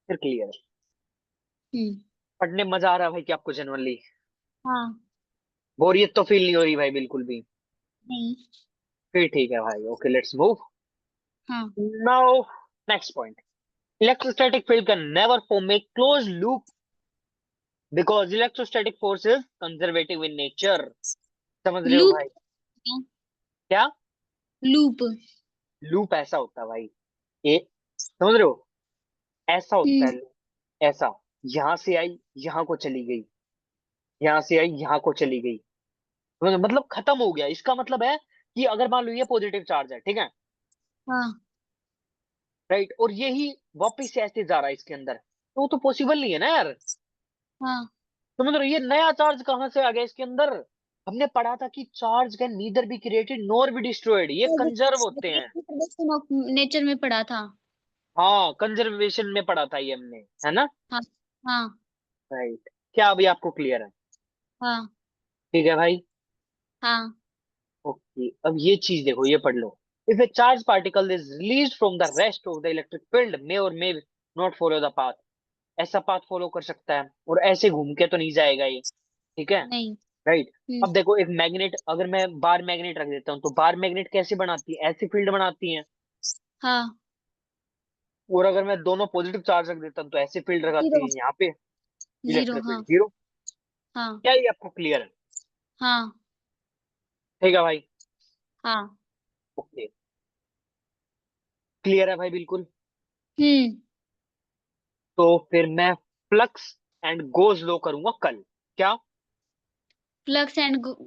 C: फिर क्लियर है।
A: हम्म।
C: पढ़ने में मजा आ रहा है भाई कि आपको जनरली?
A: हाँ।
C: बोरियत तो फील नहीं हो रही भाई बिल्कुल भी?
A: नहीं।
C: फिर ठीक है भाई, ओके लेट्स मूव
A: हाँ।
C: Now. Next point, electrostatic field can never form a closed loop because electrostatic force is conservative in nature. समझ रहे हो
A: लूप।
C: भाई? क्या?
A: लूप।
C: लूप ऐसा होता है भाई, ये समझ रहे हो? ऐसा होता है
A: हम्म।
C: loop, ऐसा, यहां से आई यहां को चली गई, यहां से आई यहां को चली गई, मतलब खत्म हो गया। इसका मतलब है कि अगर मान लो ये पॉजिटिव चार्ज है, ठीक है,
A: हाँ।
C: राइट, और यही वापिस से ऐसे जा रहा है इसके अंदर, तो वो तो पॉसिबल नहीं है ना यार।
A: हाँ।
C: तो मतलब ये नया चार्ज कहाँ से आ गया इसके अंदर? हमने पढ़ा था कि charge can neither be created nor be destroyed, ये कंजर्व होते हैं।
A: कंजर्वेशन ऑफ नेचर में पढ़ा था।
C: हाँ, कंजर्वेशन में पढ़ा था ये हमने, है ना?
A: हाँ। हाँ।
C: राइट, क्या अभी आपको क्लियर है?
A: हाँ।
C: ठीक है भाई,
A: हाँ।
C: ओके। अब ये चीज देखो, ये पढ़ लो। If a charge particle is release from the rest of the electric field may or may not follow the path, ऐसा पाथ फॉलो कर सकता है और ऐसे घूम के तो नहीं जाएगा ये, ठीक है,
A: नहीं।
C: राइट।
A: हम्म।
C: अब देखो एक मैग्नेट, अगर मैं बार मैग्नेट रख देता हूँ तो बार मैग्नेट कैसे बनाती है? ऐसी फील्ड बनाती है।
A: हाँ।
C: और अगर मैं दोनों पॉजिटिव चार्ज रख देता हूँ तो ऐसे फील्ड लगाती
A: जीरो।
C: है यहाँ पे,
A: जीरो।
C: इलेक्ट्रिक
A: हाँ।
C: Field zero.
A: हाँ।
C: क्या ये आपको क्लियर है?
A: हाँ।
C: ठीक है भाई,
A: हाँ।
C: ओके, क्लियर है भाई बिल्कुल।
A: हम्म।
C: तो फिर मैं फ्लक्स एंड गोज लो करूंगा कल। क्या?
A: Flux and Gauss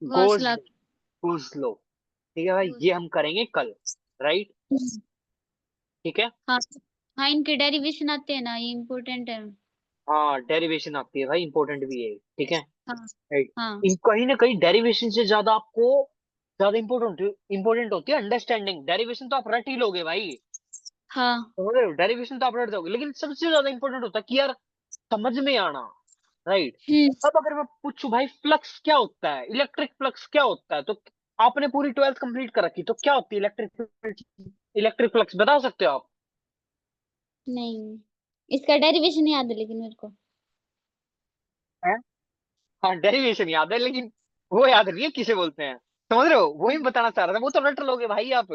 C: Gauss's
A: law.
C: Gauss's law, ठीक है भाई, ये हम करेंगे कल, राइट, ठीक है।
A: हाँ। हाँ, इनके डेरिवेशन आते हैं ना, ये इम्पोर्टेंट है।
C: हाँ, डेरिवेशन आती है भाई, इंपॉर्टेंट भी है, ठीक है,
A: हाँ।
C: राइट।
A: हाँ।
C: इन कहीं ना कहीं डेरिवेशन से ज्यादा आपको ज्यादा इंपॉर्टेंट होती है अंडरस्टैंडिंग। डेरिवेशन तो आप रट ही लोगे भाई,
A: हाँ।
C: समझ रहे हो? डेरिवेशन तो आप रट जाओगे, लेकिन सबसे ज्यादा इंपॉर्टेंट होता है कि यार समझ में आना, राइट।
A: हम्म।
C: अब अगर मैं पूछूं भाई फ्लक्स क्या होता है, इलेक्ट्रिक फ्लक्स क्या होता है, तो आपने पूरी 12th कंप्लीट कर रखी, तो क्या होती है इलेक्ट्रिक फ्लक्स बता सकते हो आप?
A: नहीं, इसका डेरिवेशन याद है लेकिन मेरे को।
C: हैं? हाँ, डेरिवेशन याद है, लेकिन वो याद नहीं है किसे बोलते हैं, समझ रहे हो? वही बताना चाह रहा था, वो तो रट लोगे भाई आप,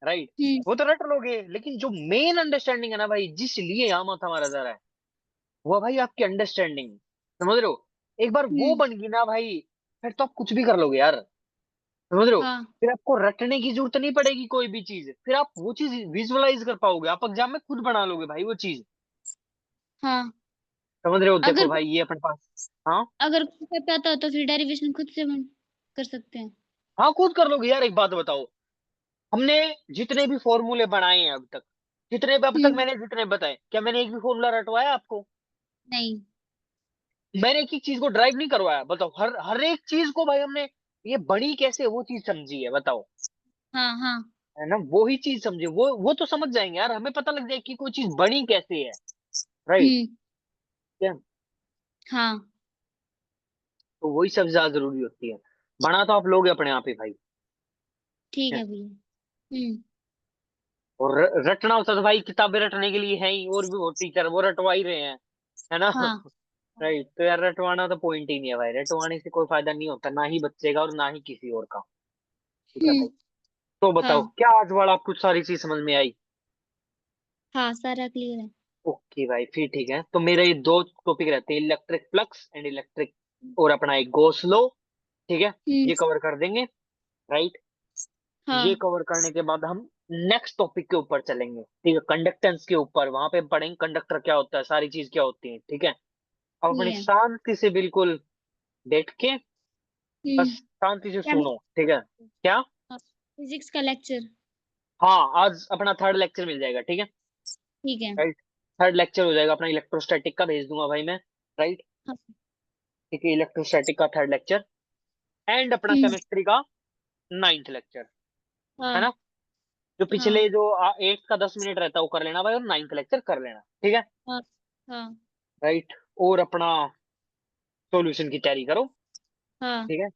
C: राइट,
A: हम्म।
C: वो तो रट लोगे, लेकिन जो मेन अंडरस्टैंडिंग है ना भाई, जिस लिए यहाँ माथा मारा जा रहा है, वो भाई आपकी अंडरस्टैंडिंग, समझ रहे हो? एक बार वो
A: हम्म।
C: बन गई ना भाई, फिर तो आप कुछ भी कर लोगे यार, समझ रहे हो?
A: हाँ।
C: फिर आपको रटने की जरूरत नहीं पड़ेगी कोई भी चीज, फिर आप वो चीज विजुअलाइज कर पाओगे, आप एग्जाम में खुद बना लोगे भाई वो चीज,
A: हाँ।
C: समझ रहे हो? देखो
A: अगर
C: भाई ये अपने पास, हाँ
A: अगर खुद से आता हो तो फिर डेरिवेशन खुद से कर सकते हैं।
C: हाँ, खुद कर लोगे यार। एक बात बताओ, हमने जितने भी फॉर्मूले बनाए हैं अब तक, जितने भी अब तक
A: हम्म।
C: मैंने जितने बताए, क्या मैंने एक भी फॉर्मूला रटवाया आपको?
A: नहीं।
C: मैंने एक एक चीज को ड्राइव नहीं करवाया, बताओ, हर हर एक चीज को भाई हमने, ये बड़ी कैसे वो चीज समझी है बताओ,
A: हाँ। हाँ।
C: है ना? वो ही चीज समझे, वो तो समझ जाएंगे यार, हमें पता लग जाए कि कोई चीज बनी कैसे है, राइट,
A: हम्म।
C: क्या?
A: हाँ।
C: तो वही सब ज्यादा जरूरी होती है, बना तो आप लोग अपने आप ही भाई,
A: ठीक
C: है?
A: है भैया। हम्म।
C: और रटना होता तो भाई किताबें रटने के लिए है ही, और भी वो टीचर वो रटवा ही रहे हैं, है ना?
A: हाँ।
C: राइट, तो यार रटवाना तो पॉइंट ही नहीं है भाई, रटवाने से कोई फायदा नहीं होता, ना ही बच्चे का और ना ही किसी और का, ठीक है भाई।
A: हम्म।
C: तो बताओ
A: हाँ।
C: क्या आज वाला आपको सारी चीज समझ में आई?
A: हाँ, सारा क्लियर है।
C: ओके भाई, फिर ठीक है, तो मेरे ये दो टॉपिक रहते हैं, इलेक्ट्रिक फ्लक्स एंड इलेक्ट्रिक, और अपना एक गॉस लॉ, ठीक है,
A: हम्म।
C: ये कवर कर देंगे, राइट। ये
A: हाँ।
C: कवर करने के बाद हम नेक्स्ट टॉपिक के ऊपर चलेंगे, ठीक है, कंडक्टेंस के ऊपर, वहां पे पढ़ेंगे कंडक्टर क्या होता है, सारी चीज क्या होती है, ठीक है। अब
A: ठीक
C: अपनी
A: है।
C: शांति से बिल्कुल बैठ के बस
A: हम्म।
C: शांति से
A: क्या
C: सुनो, ठीक है, क्या?
A: फिजिक्स का लेक्चर।
C: हाँ, आज अपना थर्ड लेक्चर मिल जाएगा, ठीक है,
A: ठीक है।
C: राइट। थर्ड लेक्चर हो जाएगा अपना इलेक्ट्रोस्टैटिक का, भेज दूंगा भाई मैं, राइट,
A: हाँ।
C: ठीक है, इलेक्ट्रोस्टैटिक का थर्ड लेक्चर, एंड अपना
A: हम्म।
C: केमिस्ट्री का नाइन्थ लेक्चर, है
A: हाँ।
C: ना? जो
A: हाँ।
C: पिछले जो 8 का 10 मिनट रहता है वो कर लेना भाई, और नाइन्थ लेक्चर कर लेना, ठीक है,
A: हाँ। हाँ।
C: राइट। और अपना सॉल्यूशन की तैयारी करो,
A: हाँ।
C: ठीक है,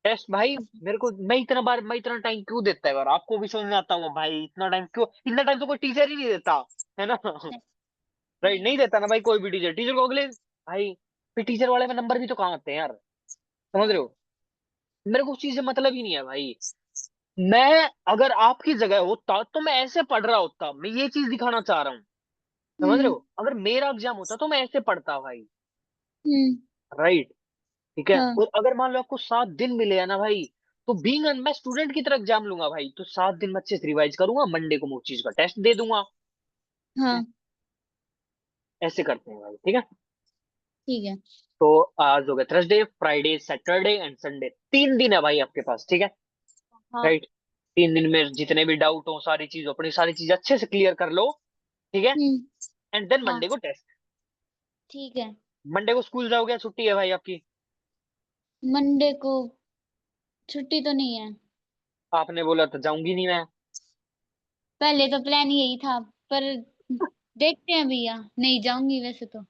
C: टेस्ट भाई मेरे को, मैं इतना टाइम क्यों देता है यार, आपको भी समझ में आता होगा भाई, इतना टाइम क्यों, इतना टाइम तो कोई टीचर ही नहीं देता, है ना। राइट, नहीं देता ना भाई कोई भी टीचर, टीचर को अगले भाई, फिर टीचर वाले में नंबर भी तो कहाँ आते हैं यार, समझ रहे हो। मेरे को उस चीज से मतलब ही नहीं है भाई। मैं अगर आपकी जगह होता तो मैं ऐसे पढ़ रहा होता, मैं ये चीज दिखाना चाह रहा हूँ, समझ रहे
A: हम्म।
C: हो। अगर मेरा एग्जाम होता तो मैं ऐसे पढ़ता भाई।
A: हम्म।
C: राइट, ठीक है।
A: हाँ।
C: और अगर मान लो आपको 7 दिन मिले है ना भाई, तो बीइंग मैं स्टूडेंट की तरह एग्जाम लूंगा भाई, तो 7 दिन में अच्छे से रिवाइज करूंगा, मंडे को मैं उस चीज का टेस्ट दे दूंगा।
A: हाँ।
C: ऐसे करते हैं भाई, ठीक है।
A: ठीक है।
C: तो आज हो गया Thursday, Friday, Saturday and Sunday, 3 दिन है भाई आपके पास, ठीक है।
A: हाँ।
C: राइट, 3 दिन में जितने भी डाउट हो, सारी चीज अपनी सारी चीज अच्छे से क्लियर कर लो, ठीक है।
A: हम्म।
C: एंड देन
A: हाँ।
C: मंडे को टेस्ट।
A: ठीक है।
C: मंडे को स्कूल जाओगे, छुट्टी है भाई आपकी।
A: मंडे को छुट्टी तो नहीं है।
C: आपने बोला तो जाऊंगी नहीं मैं।
A: पहले तो प्लान यही था, पर देखते हैं भैया, नहीं जाऊंगी वैसे तो।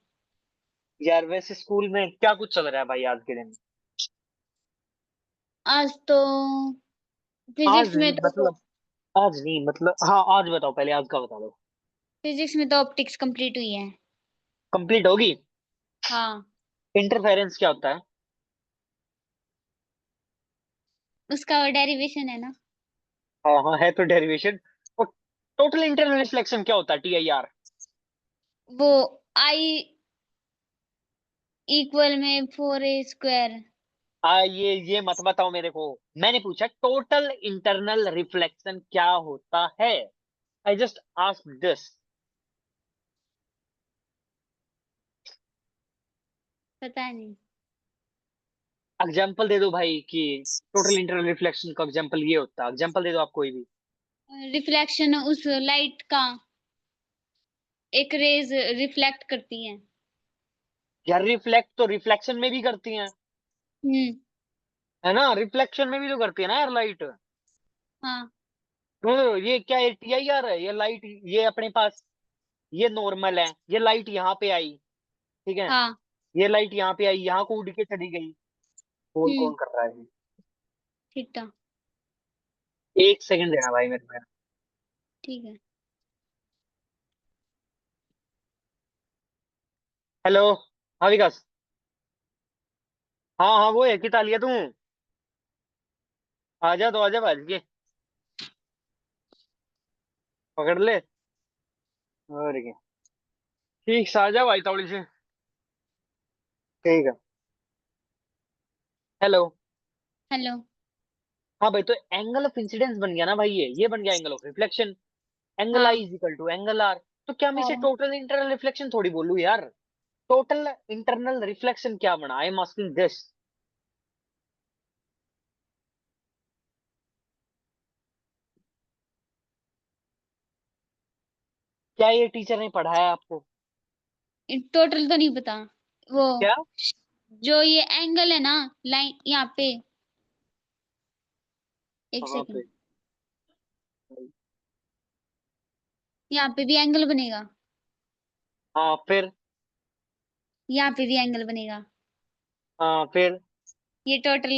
C: यार वैसे स्कूल में क्या कुछ चल रहा है भाई आज के दिन।
A: आज तो
C: आज
A: फिजिक्स में
C: नहीं
A: तो
C: मतलब, आज नहीं मतलब, हाँ आज बताओ, पहले आज का बता दो।
A: फिजिक्स में तो ऑप्टिक्स कंप्लीट हुई है।
C: कंप्लीट होगी।
A: हाँ।
C: इंटरफेरेंस क्या होता है।
A: उसका डेरिवेशन है ना।
C: हाँ हाँ है तो डेरिवेशन। और टोटल इंटरनल रिफ्लेक्शन क्या होता है, TIR।
A: वो आई इक्वल में 4a²
C: ये मत बताओ मेरे को, मैंने पूछा टोटल इंटरनल रिफ्लेक्शन क्या होता है। I just ask this.
A: पता नहीं।
C: एग्जाम्पल दे दो भाई कि टोटल इंटरनल रिफ्लेक्शन का एग्जाम्पल ये होता है, एग्जाम्पल दे दो आप कोई भी।
A: रिफ्लेक्शन उस लाइट का, एक रेज रिफ्लेक्ट करती है।
C: यार रिफ्लेक्ट तो रिफ्लेक्शन में भी करती हैं,
A: हम्म।
C: है ना, रिफ्लेक्शन में भी तो करती है ना यार लाइट।
A: हाँ।
C: तो ये क्या है, TIR है, ये लाइट, ये अपने पास, ये नॉर्मल है, ये लाइट यहाँ पे आई, ठीक है।
A: हाँ।
C: ये लाइट यहाँ पे आई, यहाँ को उड़ के चली गई। कौन
A: हम्म।
C: कौन कर रहा है।
A: ठीक था।
C: 1 सेकंड देना भाई मेरे को।
A: ठीक है।
C: हेलो। हाँ विकास। हाँ हाँ वो है, किता लिया तू। आजा तो आजा भाज के, पकड़ ले। और क्या, ठीक से आजा भाई थोड़ी से। ठीक है। हेलो।
A: हेलो।
C: हाँ भाई, तो एंगल ऑफ इंसिडेंस बन गया ना भाई, ये बन गया angle of reflection. Angle I
A: हाँ।
C: Is equal to angle R. तो क्या मैं इसे
A: हाँ।
C: टोटल इंटरनल रिफ्लेक्शन थोड़ी बोलूं यार। टोटल इंटरनल रिफ्लेक्शन क्या बना, आई एम आस्किंग दिस। क्या ये टीचर ने पढ़ाया आपको।
A: टोटल तो नहीं पता। वो
C: क्या।
A: जो ये एंगल है ना, लाइन यहाँ पे, एक
C: कहाँ
A: सेकंड,
C: पे।
A: यहाँ पे भी एंगल बनेगा।
C: हाँ फिर।
A: यहाँ पे भी एंगल बनेगा।
C: हाँ फिर।
A: ये टोटल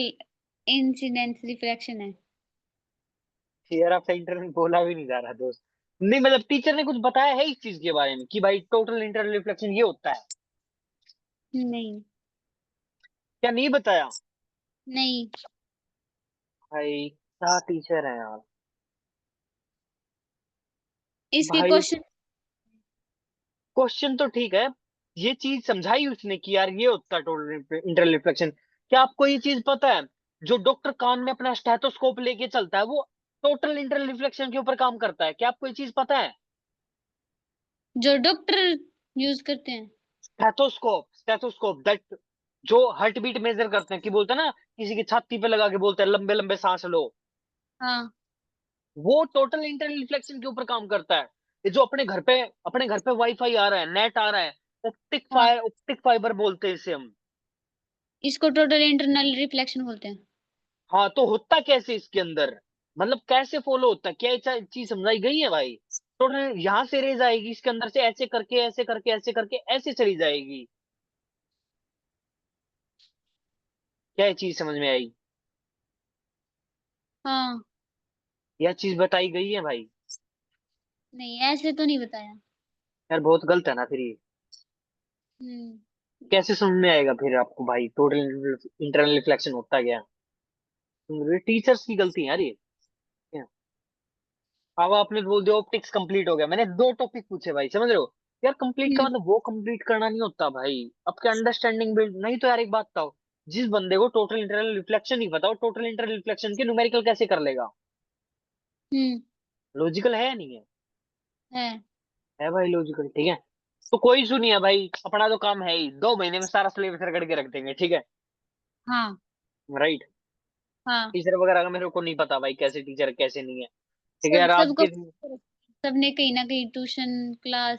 A: इंसिडेंस रिफ्लेक्शन है।
C: यार आपका इंटरनल बोला भी नहीं जा रहा दोस्त। नहीं मतलब टीचर ने कुछ बताया है इस चीज के बारे में कि भाई टोटल इंटरनल रिफ्लेक्शन ये होता है।
A: नहीं।
C: क्या नहीं बताया।
A: नहीं।
C: भाई क्या टीचर है यार।
A: इसके
C: भाई
A: क्वेश्चन।
C: क्वेश्चन तो ठीक है, ये चीज समझाई उसने कि यार ये होता है टोटल इंटरनल रिफ्लेक्शन। क्या आपको ये चीज पता है, जो डॉक्टर कान में अपना स्टेथोस्कोप लेके चलता है वो टोटल इंटरनल रिफ्लेक्शन के ऊपर काम करता है, क्या आपको ये चीज पता है।
A: जो डॉक्टर यूज करते हैं।
C: स्टेथोस्कोप, स्टेथोस्कोप दैट, जो हार्ट बीट मेजर करते हैं, कि बोलते हैं ना किसी की छाती पे लगा के बोलते हैं लंबे लंबे सांस लो,
A: हाँ।
C: वो टोटल इंटरनल रिफ्लेक्शन के ऊपर काम करता है। ये जो अपने घर पे वाईफाई आ रहा है, नेट आ रहा है,
A: हाँ।
C: ऑप्टिक फाइबर बोलते हैं इसे हम।
A: इसको टोटल इंटरनल रिफ्लेक्शन बोलते हैं।
C: हाँ तो होता कैसे इसके अंदर, मतलब कैसे फॉलो होता है, क्या ये चीज समझाई गई है भाई। टोटल यहाँ से रेज आएगी इसके अंदर से, ऐसे करके ऐसे करके ऐसे करके ऐसे चली जाएगी। क्या ये चीज समझ में आई।
A: हाँ।
C: यह चीज बताई गई है भाई?
A: नहीं, ऐसे तो नहीं बताया।
C: यार बहुत गलत है ना फिर ये।
A: हम्म।
C: कैसे समझ में आएगा फिर आपको भाई टोटल इंटरनल रिफ्लेक्शन होता क्या? टीचर्स की गलती है यार ये। अब आपने बोल दिया ऑप्टिक्स कंप्लीट हो गया, मैंने दो टॉपिक पूछे भाई, समझ रहे हो? यार कंप्लीट का
A: हम्म।
C: मतलब वो कंप्लीट करना नहीं होता भाई, आपके अंडरस्टैंडिंग बिल्ड नहीं तो यार एक बात बताओ, जिस बंदे को टोटल इंटरनल रिफ्लेक्शन नहीं पता वो टोटल इंटरनल रिफ्लेक्शन के न्यूमेरिकल कैसे कर लेगा?
A: हम्म।
C: लॉजिकल है या नहीं है?
A: है।
C: है भाई लॉजिकल, ठीक है। तो कोई इशू नहीं है भाई, अपना तो काम है ही, 2 महीने में सारा सिलेबस रगड़ के रख देंगे, ठीक है।
A: हाँ।
C: राइट।
A: हाँ।
C: टीचर वगैरह का मेरे को नहीं पता भाई, कैसे टीचर कैसे नहीं है, ठीक है
A: सब
C: यार आज
A: सबको
C: के।
A: सबने कहीं ना कहीं ट्यूशन क्लास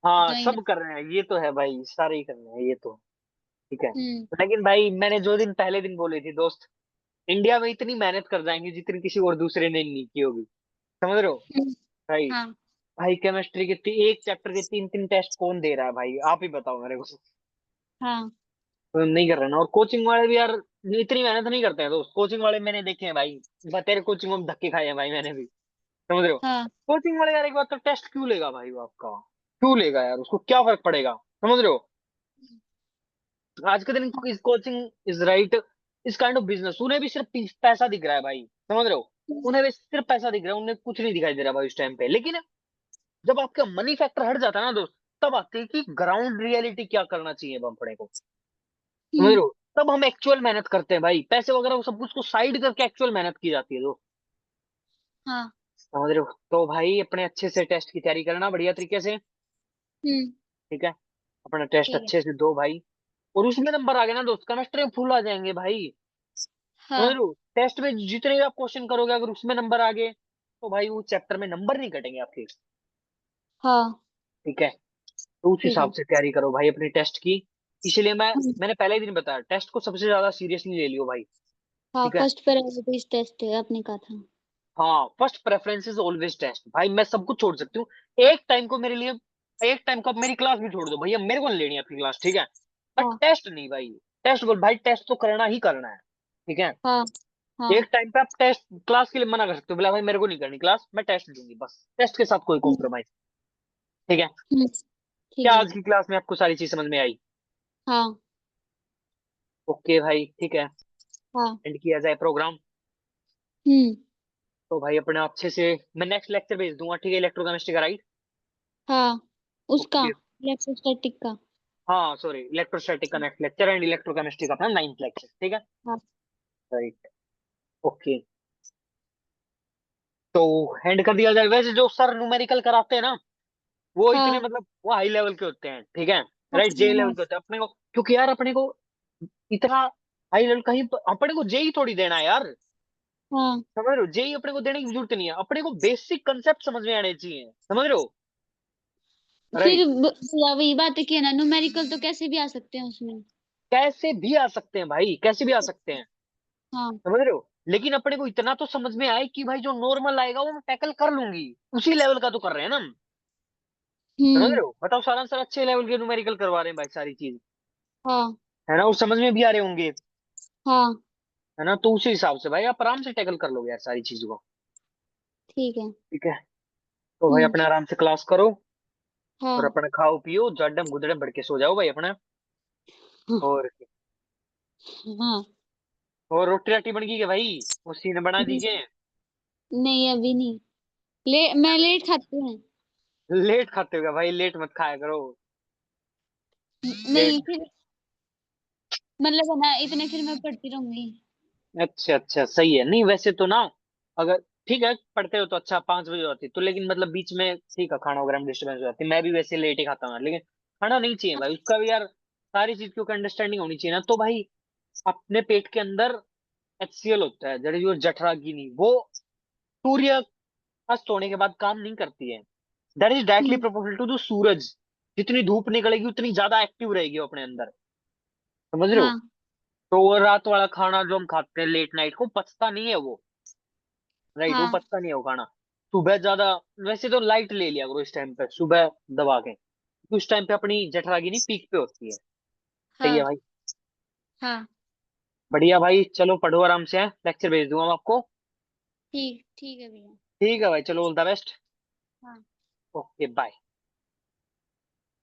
C: हाँ
A: ज्वाइन।
C: सब कर रहे हैं, ये तो है भाई, सारे ही कर रहे हैं ये तो, ठीक है।
A: हम्म।
C: लेकिन भाई मैंने जो दिन पहले दिन बोली थी दोस्त, इंडिया में इतनी मेहनत कर जाएंगे जितनी किसी और दूसरे ने नहीं की होगी, समझ रहे हो?
A: हम्म।
C: भाई,
A: हाँ।
C: भाई केमिस्ट्री के एक चैप्टर के 3 3 टेस्ट कौन दे रहा है भाई, आप ही बताओ मेरे को।
A: हाँ।
C: तो नहीं कर रहे ना, और कोचिंग वाले भी यार इतनी मेहनत नहीं करते हैं दोस्त, कोचिंग वाले मैंने देखे हैं भाई, तेरे कोचिंग में धक्के खाए हैं भाई मैंने भी, समझ रहे हो?
A: हाँ।
C: कोचिंग वाले यार एक बार तो टेस्ट क्यों लेगा भाई वो आपका, क्यों लेगा यार, उसको क्या फर्क पड़ेगा, समझ रहे हो? आज के दिन इस कोचिंग इज राइट, इस काइंड ऑफ बिजनेस, उन्हें भी सिर्फ पैसा दिख रहा है भाई, समझ रहे हो? उन्हें भी सिर्फ पैसा दिख रहा है, उन्हें कुछ नहीं दिखाई दे रहा भाई उस टाइम पे। लेकिन जब आपका मनी फैक्टर हट जाता है ना दोस्त, तब आती है कि ग्राउंड रियलिटी क्या करना चाहिए हम अपने को, समझ रहे
A: हम्म।
C: हो? तब हम एक्चुअल मेहनत करते हैं भाई, पैसे वगैरह वो सब कुछ को साइड करके एक्चुअल मेहनत की जाती है दोस्त,
A: हाँ।
C: समझ रहे हो? तो भाई अपने अच्छे से टेस्ट की तैयारी करना बढ़िया तरीके से,
A: हम्म।
C: ठीक है। अपना टेस्ट
A: ठीक है।
C: अच्छे से दो भाई, और उसमें नंबर आ गए ना दोस्त, केमिस्ट्री में फुल आ जाएंगे भाई, समझ रहे
A: हाँ।
C: हो? टेस्ट में जितने भी आप क्वेश्चन करोगे अगर उसमें नंबर आ गए तो भाई वो चैप्टर में नंबर नहीं कटेंगे आपके,
A: हाँ।
C: ठीक है। तो उस
A: ठीक है।
C: हिसाब से तैयारी करो भाई अपनी टेस्ट की, इसीलिए
A: हम्म।
C: मैंने पहले ही दिन बताया टेस्ट को सबसे ज्यादा सीरियसली ले लियो भाई,
A: हाँ,
C: ठीक है।
A: फर्स्ट प्रायोरिटी टेस्ट है आपने कहा था।
C: हाँ first preference is always test भाई, मैं सब कुछ छोड़ सकती हूँ एक टाइम को मेरे लिए, एक टाइम को आप मेरी क्लास भी छोड़ दो भैया, मेरे को नहीं लेनी आपकी क्लास, ठीक है। बट
A: हाँ।
C: टेस्ट नहीं भाई, टेस्ट बोल भाई, टेस्ट तो करना ही करना है, ठीक है।
A: हाँ।
C: एक
A: हाँ।
C: टाइम पे आप टेस्ट क्लास के लिए मना कर सकते हो, बोला भाई मेरे को नहीं करनी क्लास, मैं टेस्ट दूंगी बस, टेस्ट के साथ कोई
A: हम्म।
C: कॉम्प्रोमाइज, ठीक है।
A: हम्म।
C: क्या
A: ठीक है।
C: आज की क्लास में आपको सारी चीज समझ में आई?
A: हाँ।
C: ओके भाई, ठीक है।
A: हाँ।
C: एंड किया जाए प्रोग्राम।
A: हम्म।
C: तो भाई अपने अच्छे से मैं नेक्स्ट लेक्चर भेज दूंगा, ठीक है, इलेक्ट्रोकेमिस्ट्री का, राइट?
A: हाँ, उसका
C: ओके।
A: इलेक्ट्रोस्टैटिक का।
C: हाँ सॉरी, इलेक्ट्रोस्टैटिक का नेक्स्ट लेक्चर एंड इलेक्ट्रोकेमिस्ट्री का अपना 9th लेक्चर, ठीक है।
A: हाँ।
C: राइट। ओके। तो एंड कर दिया जाए, वैसे जो सर न्यूमेरिकल कराते हैं ना वो इतने
A: हाँ।
C: मतलब वो हाई लेवल के होते हैं, ठीक है।
A: हाँ।
C: राइट, जे लेवल
A: हाँ।
C: के होते हैं अपने को, क्योंकि यार अपने को इतना हाई लेवल कहीं अपने को जेई थोड़ी देना है यार,
A: हाँ।
C: समझ रहे हो? जेई अपने को देने की जरूरत नहीं है, अपने को बेसिक कंसेप्ट समझ में आने चाहिए, समझ रहे हो?
A: फिर
C: राइट।
A: वही बात है कि है ना, न्यूमेरिकल तो कैसे भी आ सकते हैं उसमें।
C: कैसे भी आ सकते हैं भाई, कैसे भी आ सकते हैं,
A: हाँ।
C: समझ रहे हो? लेकिन अपने को इतना तो समझ में आए कि भाई जो नॉर्मल आएगा वो मैं टैकल कर लूंगी, उसी लेवल का तो कर रहे हैं ना हम, समझ
A: हम्म।
C: रहे हो? बताओ, सारा सर अच्छे लेवल के न्यूमेरिकल करवा रहे हैं भाई सारी चीज,
A: हाँ।
C: है ना, और समझ में भी आ रहे होंगे,
A: हाँ।
C: है ना। तो उसी हिसाब से भाई आप आराम से टैकल कर लोगे यार सारी चीजों को,
A: ठीक है।
C: ठीक है। तो भाई
A: हम्म।
C: अपने आराम से क्लास करो, और
A: हाँ।
C: अपना खाओ पियो जड्डम गुदड़म बढ़ के सो जाओ भाई अपना, और
A: हाँ।
C: और रोटी राटी बन गई है भाई, उसी ने बना दीजिए।
A: नहीं, अभी नहीं। मैं लेट खाती हूँ।
C: लेट खाते होगा भाई, लेट मत खाया करो, लेट।
A: नहीं, फिर मतलब है ना, इतने फिर मैं पढ़ती रहूंगी।
C: अच्छा अच्छा सही है, नहीं वैसे तो ना, अगर ठीक है पढ़ते हो तो अच्छा, 5 बजे होती तो, लेकिन मतलब बीच में ठीक है खाना वगैरह में डिस्टर्बेंस हो जाती है, मैं भी वैसे लेट ही खाता हूँ, लेकिन खाना नहीं चाहिए भाई उसका भी यार, सारी चीज की अंडरस्टैंडिंग होनी चाहिए ना। तो भाई अपने पेट के अंदर HCl होता है, दैट इज योर जठराग्नि, वो सूर्य अस्त होने के बाद काम नहीं करती है, that is directly
A: hmm.
C: Proportional to the सूरज, जितनी धूप निकलेगी उतनी ज्यादा एक्टिव रहेगी वो अपने अंदर, समझ रहे हो?
A: हाँ।
C: तो वो रात वाला खाना जो हम खाते हैं लेट नाइट को पचता नहीं है वो, राइट, वो
A: हाँ।
C: पचता नहीं है वो खाना। सुबह ज्यादा, वैसे तो लाइट ले लिया करो इस टाइम पे सुबह दबा के, क्योंकि उस टाइम पे अपनी जठराग्नि पीक पे होती है, सही है
A: हाँ।
C: भाई।
A: हाँ।
C: बढ़िया भाई, चलो पढ़ो आराम से, है लेक्चर भेज दूंगा मैं आपको।
A: ठीक ठीक है भैया।
C: ठीक है भाई, चलो ऑल द बेस्ट।
A: हाँ।
C: Okay bye.